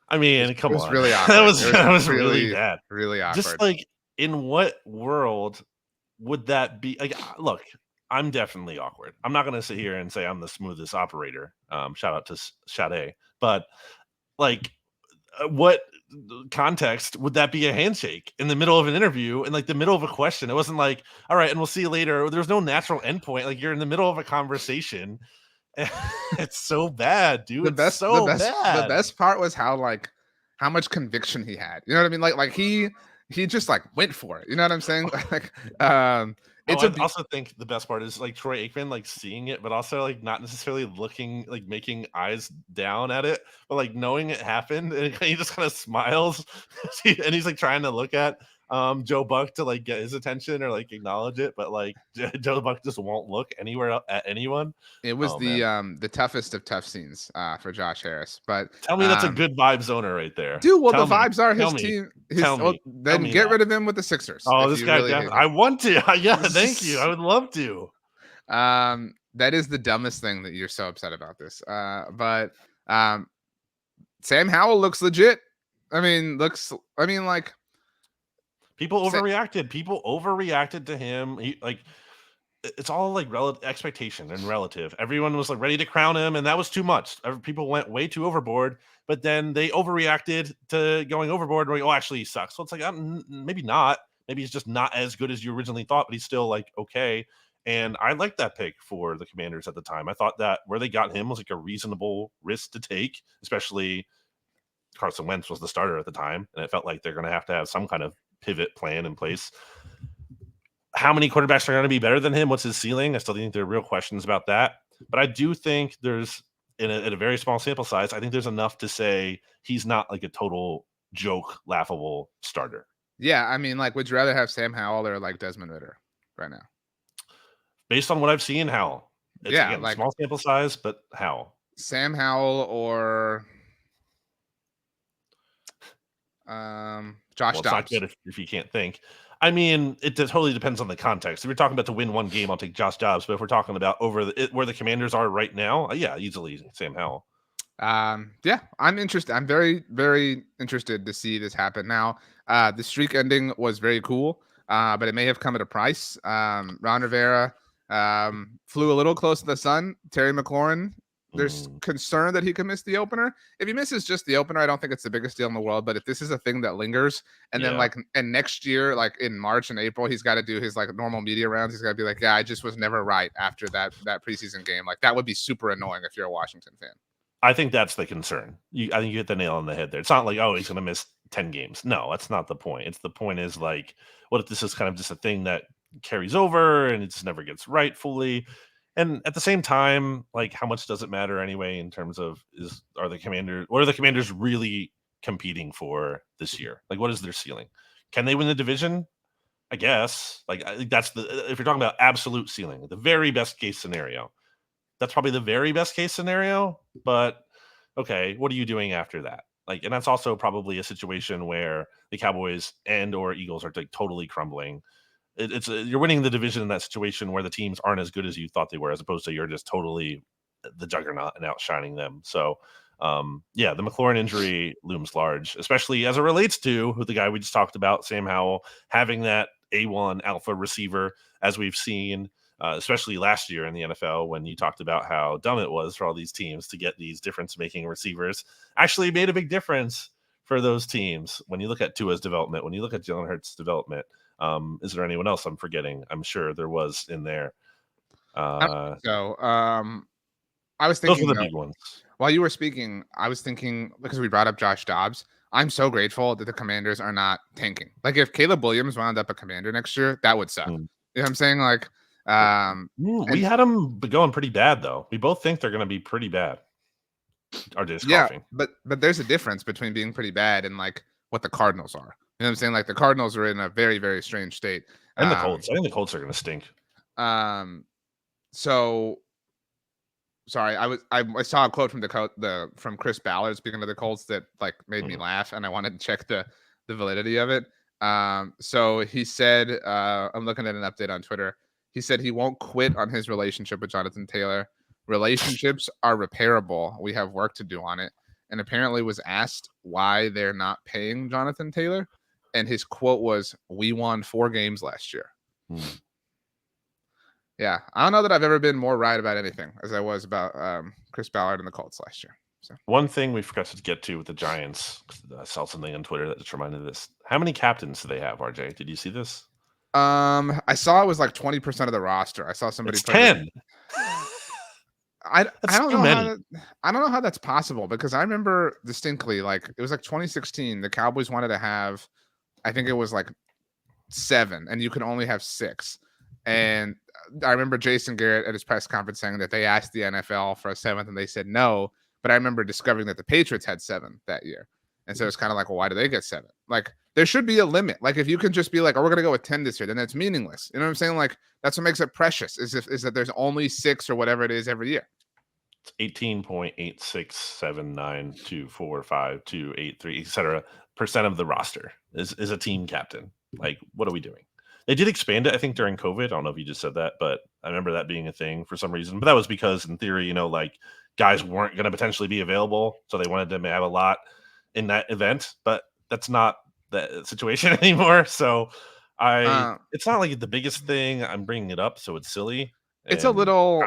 I mean, come on, it was really awkward. that was really bad, really awkward. Just like, in what world would that be? Like, look, I'm definitely awkward. I'm not going to sit here and say I'm the smoothest operator. Shout out to Sade. But like, what context would that be a handshake in the middle of an interview, in like the middle of a question? It wasn't like, all right, and we'll see you later. There's no natural endpoint. Like you're in the middle of a conversation. It's so bad, dude. The best part was how much conviction he had. You know what I mean? Like he just like went for it. You know what I'm saying? Like, I also think the best part is like Troy Aikman like seeing it, but also like not necessarily looking, like making eyes down at it, but like knowing it happened, and he just kind of smiles, and he's like trying to look at Joe Buck to like get his attention or like acknowledge it, but like Joe Buck just won't look anywhere at anyone. It was the toughest of tough scenes for Josh Harris. But tell me that's a good vibes owner right there, dude. Well, the vibes are his team. Then get rid of him with the Sixers. Oh, this guy! Really I want to. Yeah, thank you. I would love to. That is the dumbest thing that you're so upset about this. But Sam Howell looks legit. I mean, like. People overreacted. People overreacted to him. It's all like expectation and relative. Everyone was like ready to crown him, and that was too much. People went way too overboard. But then they overreacted to going overboard. Like, oh, actually, he sucks. So it's like maybe not. Maybe he's just not as good as you originally thought, but he's still like okay. And I liked that pick for the Commanders at the time. I thought that where they got him was like a reasonable risk to take, especially Carson Wentz was the starter at the time, and it felt like they're going to have some kind of pivot plan in place. How many quarterbacks are going to be better than him? What's his ceiling? I still think there are real questions about that. But I do think there's, in a very small sample size, I think there's enough to say he's not like a total joke, laughable starter. Yeah, I mean, like, would you rather have Sam Howell or like Desmond Ridder right now? Based on what I've seen, Howell. Again, like small sample size, but Howell. Sam Howell or Josh Dobbs. It's not good if you can't think. I mean, it totally depends on the context. If we're talking about to win one game, I'll take Josh Dobbs. But if we're talking about where the Commanders are right now, yeah, easily Sam Howell. Yeah, I'm interested. I'm very, very interested to see this happen. Now, the streak ending was very cool, but it may have come at a price. Ron Rivera flew a little close to the sun. Terry McLaurin there's concern that he could miss the opener. If he misses just the opener, I don't think it's the biggest deal in the world. But if this is a thing that lingers, and then and next year, like in March and April, he's got to do his like normal media rounds. He's got to be like, yeah, I just was never right after that preseason game. Like that would be super annoying if you're a Washington fan. I think that's the concern. I think you hit the nail on the head there. It's not like, oh, he's going to miss 10 games. No, that's not the point. The point is like, what if this is kind of just a thing that carries over and it just never gets right fully? And at the same time, like, how much does it matter anyway in terms of what are the Commanders really competing for this year? Like, what is their ceiling? Can they win the division? I guess. Like, I think that's if you're talking about absolute ceiling, the very best case scenario. That's probably the very best case scenario, but okay, what are you doing after that? Like, and that's also probably a situation where the Cowboys and or Eagles are like totally crumbling. You're winning the division in that situation where the teams aren't as good as you thought they were, as opposed to you're just totally the juggernaut and outshining them. So, the McLaurin injury looms large, especially as it relates to the guy we just talked about, Sam Howell, having that A1 alpha receiver, as we've seen. Especially last year in the NFL, when you talked about how dumb it was for all these teams to get these difference-making receivers, actually made a big difference for those teams. When you look at Tua's development, when you look at Jalen Hurts' development, is there anyone else I'm forgetting? I'm sure there was in there. I was thinking those are the big ones. While you were speaking, I was thinking, because we brought up Josh Dobbs, I'm so grateful that the Commanders are not tanking. Like if Caleb Williams wound up a Commander next year, that would suck. You know what I'm saying? Like, we had them going pretty bad though. We both think they're going to be pretty bad. Are just coughing. But there's a difference between being pretty bad and like what the Cardinals are. You know what I'm saying? Like the Cardinals are in a very, very strange state. And the Colts. I think the Colts are going to stink. So sorry, I saw a quote from Chris Ballard speaking of the Colts that like made me laugh, and I wanted to check the validity of it. So he said, I'm looking at an update on Twitter. He said he won't quit on his relationship with Jonathan Taylor. Relationships are repairable. We have work to do on it. And apparently was asked why they're not paying Jonathan Taylor. And his quote was, "We won 4 games last year." Yeah. I don't know that I've ever been more right about anything as I was about Chris Ballard and the Colts last year. So one thing we forgot to get to with the Giants, I saw something on Twitter that just reminded me of this. How many captains do they have, RJ? Did you see this? I saw it was like 20% of the roster. I saw somebody put 10. I don't know I don't know how that's possible, because I remember distinctly, like it was like 2016. The Cowboys wanted to have, I think it was like 7, and you could only have 6. And I remember Jason Garrett at his press conference saying that they asked the NFL for a 7th and they said no. But I remember discovering that the Patriots had 7 that year. And so it's kind of like, well, why do they get 7? Like there should be a limit. Like if you can just be like, oh, we're going to go with 10 this year, then that's meaningless. You know what I'm saying? Like that's what makes it precious is that there's only 6 or whatever it is every year. It's 18.867924528 etc. % of the roster is a team captain. Like, what are we doing? They did expand it, I think, during COVID. I don't know if you just said that, but I remember that being a thing for some reason. But that was because, in theory, like guys weren't going to potentially be available, so they wanted to have a lot in that event. But that's not the situation anymore. So it's not like the biggest thing. I'm bringing it up, so it's silly. It's a little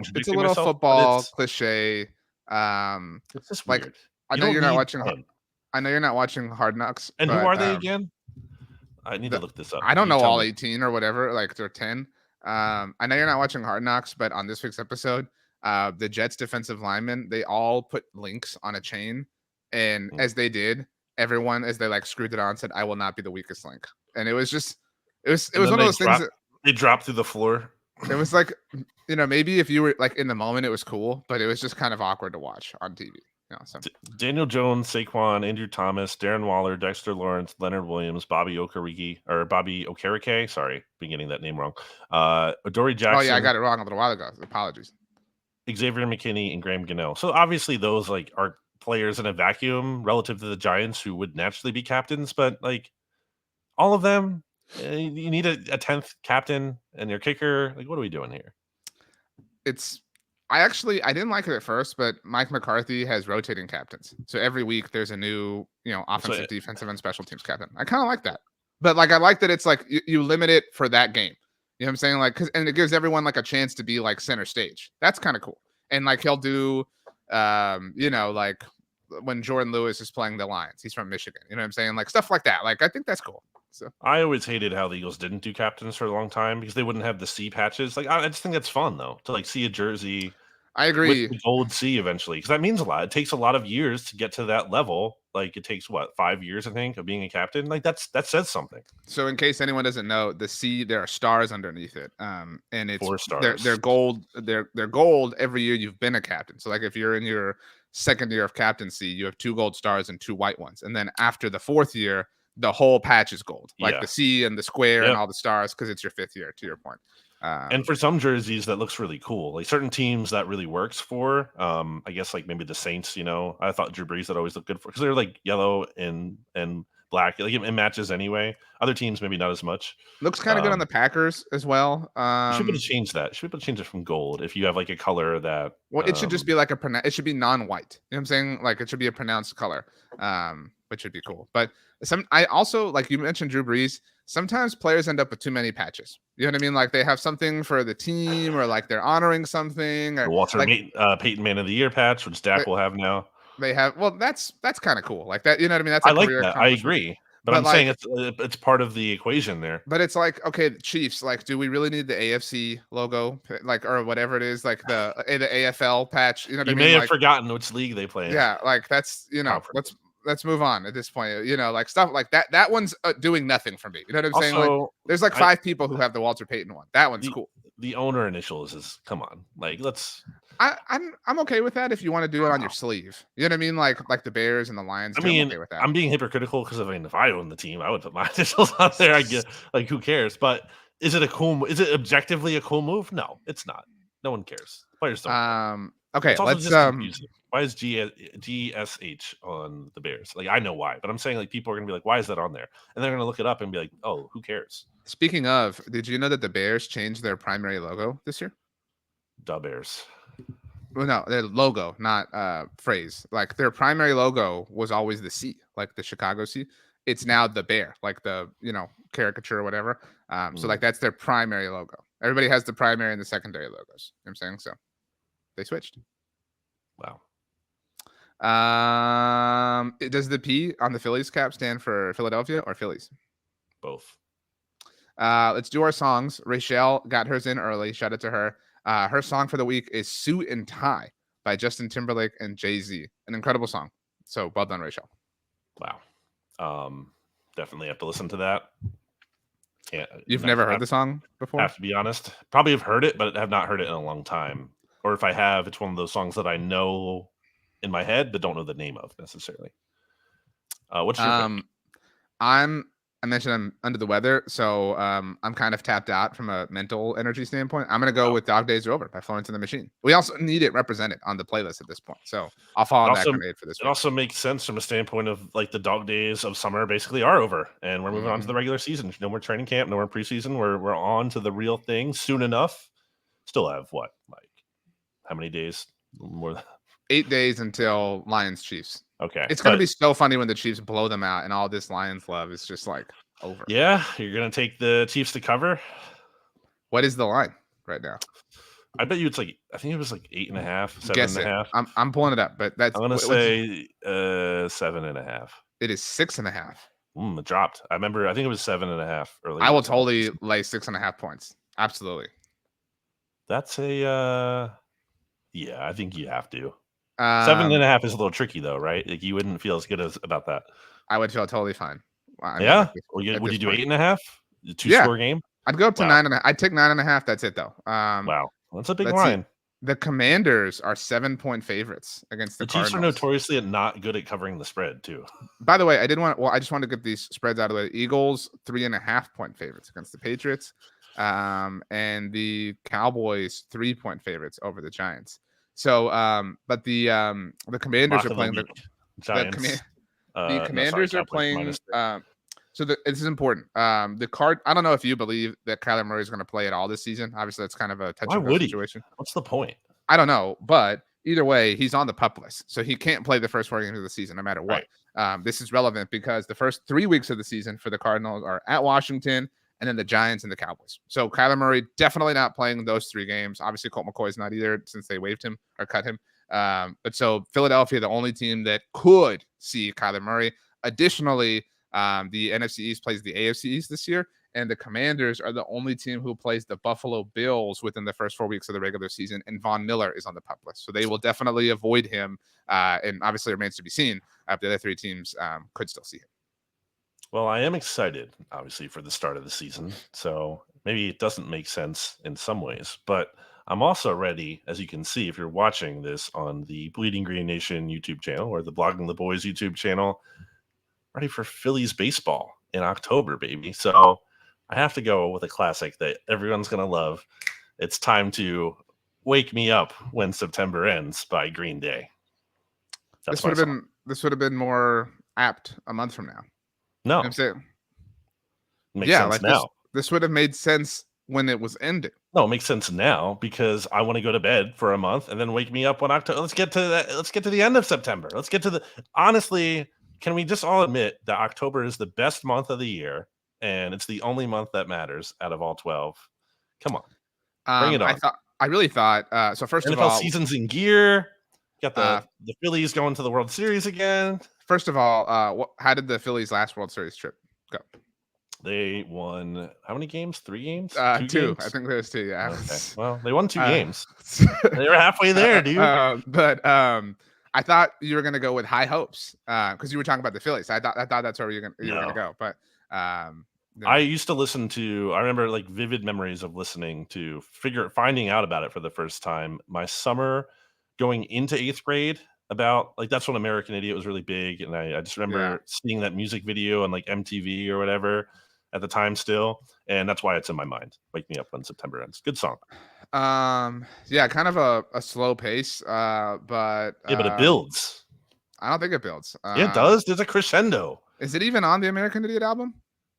football cliche. It's just weird. I know you're not watching. I know you're not watching Hard Knocks. And who are they again? I need to look this up. I don't know all 18 or whatever. Like they're 10. I know you're not watching Hard Knocks, but on this week's episode, the Jets defensive linemen, they all put links on a chain, and as they did, everyone as they like screwed it on said, "I will not be the weakest link." And it was one of those things that they dropped through the floor. It was like, maybe if you were like in the moment, it was cool, but it was just kind of awkward to watch on TV. Daniel Jones, Saquon, Andrew Thomas, Darren Waller, Dexter Lawrence, Leonard Williams, Bobby Okereke. Sorry, been getting that name wrong. Adoree Jackson. Oh yeah, I got it wrong a little while ago. Apologies. Xavier McKinney and Graham Gano. So obviously those like are players in a vacuum relative to the Giants who would naturally be captains, but like all of them, you need a 10th captain and your kicker. Like, what are we doing here? I didn't like it at first, but Mike McCarthy has rotating captains. So every week there's a new, offensive, defensive, and special teams captain. I kind of like that. But like, I like that it's like you limit it for that game. You know what I'm saying? Like, and it gives everyone like a chance to be like center stage. That's kind of cool. And like he'll do Like when Jordan Lewis is playing the Lions, he's from Michigan. You know what I'm saying? Like stuff like that. Like I think that's cool. So I always hated how the Eagles didn't do captains for a long time because they wouldn't have the C patches. Like I just think that's fun though to like see a jersey I with agree. the gold C eventually because that means a lot. It takes a lot of years to get to that level. Like it takes what 5 years I think of being a captain. Like that says something. So in case anyone doesn't know, the C there are stars underneath it, and it's 4 they're stars. gold. They're gold every year you've been a captain. So like if you're in your second year of captaincy, you have 2 gold stars and 2 white ones, and then after the 4th year, the whole patch is gold, like Yeah. the C and the square and Yep. all the stars, because it's your 5th year. To your point. And for some jerseys, that looks really cool. Like certain teams, that really works for. I guess like maybe the Saints. I thought Drew Brees that always looked good for because they're like yellow and black. Like it matches anyway. Other teams maybe not as much. Looks kind of good on the Packers as well. You should be able to change that. You should be able to change it from gold if you have like a color that. Well, it should just be like it should be non-white. You know what I'm saying? Like it should be a pronounced color, which would be cool. But I also, like you mentioned Drew Brees, sometimes players end up with too many patches. You know what I mean? Like they have something for the team or like they're honoring something. Or the Walter like, Payton Man of the Year patch, which Dak will have now. They have, well, that's kind of cool. Like that, you know what I mean? That's I a like career that. I accomplishment. agree. But I'm saying it's part of the equation there. But it's like, okay, the Chiefs, like, do we really need the AFC logo, like, or whatever it is, like the AFL patch? You know what I mean? You may have like, forgotten which league they play in. Yeah, like that's let's move on at this point. Like stuff like that. That one's doing nothing for me. You know what I'm saying? Like, there's like 5 people who have the Walter Payton one. That one's cool. The owner initials is come on, like let's. I'm okay with that if you want to do it on your sleeve. You know what I mean? Like the Bears and the Lions. I mean, I'm okay with that. I'm being hypocritical because if I own the team, I would put my initials on there. I get like who cares? But is it objectively a cool move? No, it's not. No one cares. Players don't. Okay, let's why is GSH on the Bears? Like I know why, but I'm saying like people are gonna be like, why is that on there? And they're gonna look it up and be like, oh, who cares? Speaking of, did you know that the Bears changed their primary logo this year? The Bears. Well, no, their logo, not phrase. Like their primary logo was always the C, like the Chicago C. It's now the bear, like the caricature or whatever. So like that's their primary logo. Everybody has the primary and the secondary logos. You know what I'm saying? So they switched. Wow. Does the P on the Phillies cap stand for Philadelphia or Phillies? Both. Let's do our songs. Rachel got hers in early. Shout out to her. Her song for the week is Suit and Tie by Justin Timberlake and Jay-Z. An incredible song. So well done, Rachel. Wow. Definitely have to listen to that. You've never heard the song before? I have to be honest. Probably have heard it, but have not heard it in a long time. Or if I have, it's one of those songs that I know in my head, but don't know the name of necessarily. What's your pick? I mentioned I'm under the weather, so I'm kind of tapped out from a mental energy standpoint. I'm going to go with Dog Days Are Over by Florence and the Machine. We also need it represented on the playlist at this point, so I'll fall on that grenade for this week. It also makes sense from a standpoint of like the dog days of summer basically are over, and we're moving on to the regular season. No more training camp, no more preseason. We're on to the real thing soon enough. Still have what, like how many days? More than 8 days until Lions Chiefs. Okay. It's going to be so funny when the Chiefs blow them out and all this Lions love is just like over. Yeah. You're going to take the Chiefs to cover. What is the line right now? I bet you it's like, I think it was like 8.5, 7.5. I'm pulling it up, but that's, I'm going to say 7.5. It is 6.5. It dropped. I think it was 7.5 earlier. I will totally lay 6.5 points. Absolutely. That's yeah, I think you have to. 7.5 is a little tricky though, right? Like you wouldn't feel as good about that. I would feel totally fine. Yeah. Would you do 8.5? A 2-score game? I'd go up to 9.5. I'd take 9.5. That's it though. Wow. That's a big line. The Commanders are 7-point favorites against the Cardinals. Chiefs are notoriously not good at covering the spread too. By the way, I just wanted to get these spreads out of the way. Eagles 3.5-point favorites against the Patriots. And the Cowboys 3-point favorites over the Giants. So, but the Commanders are playing the Giants. The Commanders are playing. So this is important. I don't know if you believe that Kyler Murray is going to play at all this season. Obviously, that's kind of a touch situation. What's the point? I don't know, but either way, he's on the PUP list, so he can't play the first 4 games of the season, no matter what. Right. This is relevant because the first 3 weeks of the season for the Cardinals are at Washington, and then the Giants and the Cowboys. So Kyler Murray definitely not playing those 3 games. Obviously, Colt McCoy's not either since they waived him or cut him. But so Philadelphia, the only team that could see Kyler Murray. Additionally, the NFC East plays the AFC East this year, and the Commanders are the only team who plays the Buffalo Bills within the first 4 weeks of the regular season, and Von Miller is on the pup list. So they will definitely avoid him, and obviously remains to be seen if the other three teams could still see him. Well, I am excited, obviously, for the start of the season. So maybe it doesn't make sense in some ways, but I'm also ready, as you can see, if you're watching this on the Bleeding Green Nation YouTube channel or the Blogging the Boys YouTube channel, ready for Phillies baseball in October, baby. So I have to go with a classic that everyone's going to love. It's time to Wake Me Up When September Ends by Green Day. This would have been more apt a month from now. No. You know I'm saying? Makes sense now. This would have made sense when it was ending. No, it makes sense now because I want to go to bed for a month and then wake me up when October. Let's get to that. Let's get to the end of September. Let's get to the honestly, can we just all admit that October is the best month of the year and it's the only month that matters out of all 12? Come on. Bring it on. I really thought so first NFL of all, season's in gear. Got the Phillies going to the World Series again. First of all, how did the Phillies last World Series trip go? They won how many games? 3 games? 2 Two games? I think there's 2, yeah. Okay. Well, they won 2 games. They were halfway there, dude. But I thought you were gonna go with high hopes because you were talking about the Phillies. I thought that's where you were gonna go. But I used to listen to. I remember like vivid memories of listening to finding out about it for the first time. My summer going into 8th grade. About like that's when American Idiot was really big, and I just remember seeing that music video on like MTV or whatever at the time still, and that's why it's in my mind. Wake Me Up When September Ends. Good song. Yeah, kind of a slow pace, but it builds. I don't think it builds. Yeah, it does. There's a crescendo. Is it even on the American Idiot album?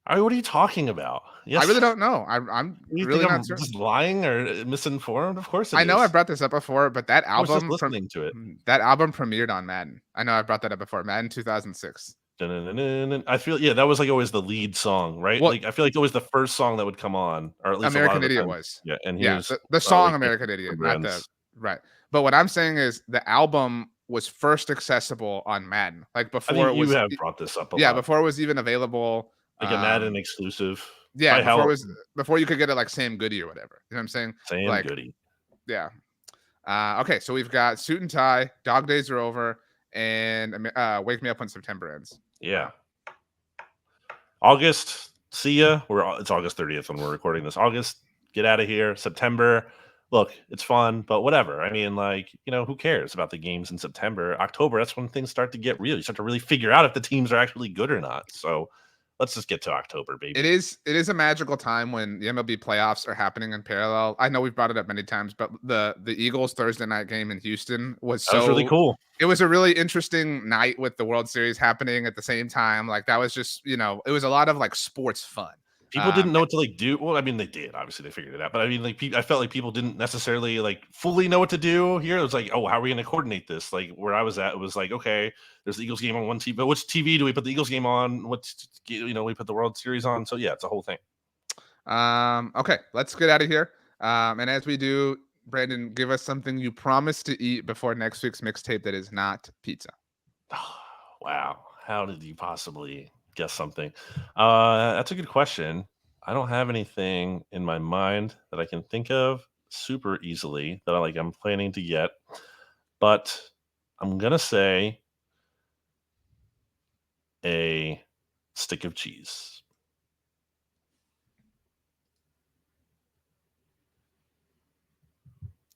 What are you talking about? Yes. I really don't know. I'm really not certain. Just lying or misinformed. Of course, I know I brought this up before, but that album, I was just listening to it. That album premiered on Madden. I know I brought that up before. Madden 2006. I feel that was like always the lead song, right? Well, like I feel like it was the first song that would come on, or at least American Idiot was. Yeah, and the song American Idiot, not the right. But what I'm saying is the album was first accessible on Madden, like before you have brought this up. Before it was even available. Like a Madden exclusive. Yeah, before you could get it like Sam Goody or whatever. You know what I'm saying? Sam Goody. Yeah. Okay, so we've got Suit and Tie, Dog Days Are Over, and Wake Me Up When September Ends. Yeah. August, see ya. It's August 30th when we're recording this. August, get out of here. September, look, it's fun, but whatever. I mean, like, who cares about the games in September? October, that's when things start to get real. You start to really figure out if the teams are actually good or not. So let's just get to October, baby. It is a magical time when the MLB playoffs are happening in parallel. I know we've brought it up many times, but the Eagles Thursday night game in Houston was really cool. It was a really interesting night with the World Series happening at the same time. Like that was just, it was a lot of like sports fun. People didn't know what to like do. Well, I mean, they did. Obviously, they figured it out. But I mean, like, I felt like people didn't necessarily like fully know what to do here. It was like, oh, how are we going to coordinate this? Like, where I was at, it was like, okay, there's the Eagles game on one TV, but which TV do we put the Eagles game on? We put the World Series on. So yeah, it's a whole thing. Okay, let's get out of here. And as we do, Brandon, give us something you promised to eat before next week's mixtape that is not pizza. Wow, how did you possibly guess something? That's a good question. I don't have anything in my mind that I can think of super easily that I'm planning to get, but I'm gonna say a stick of cheese.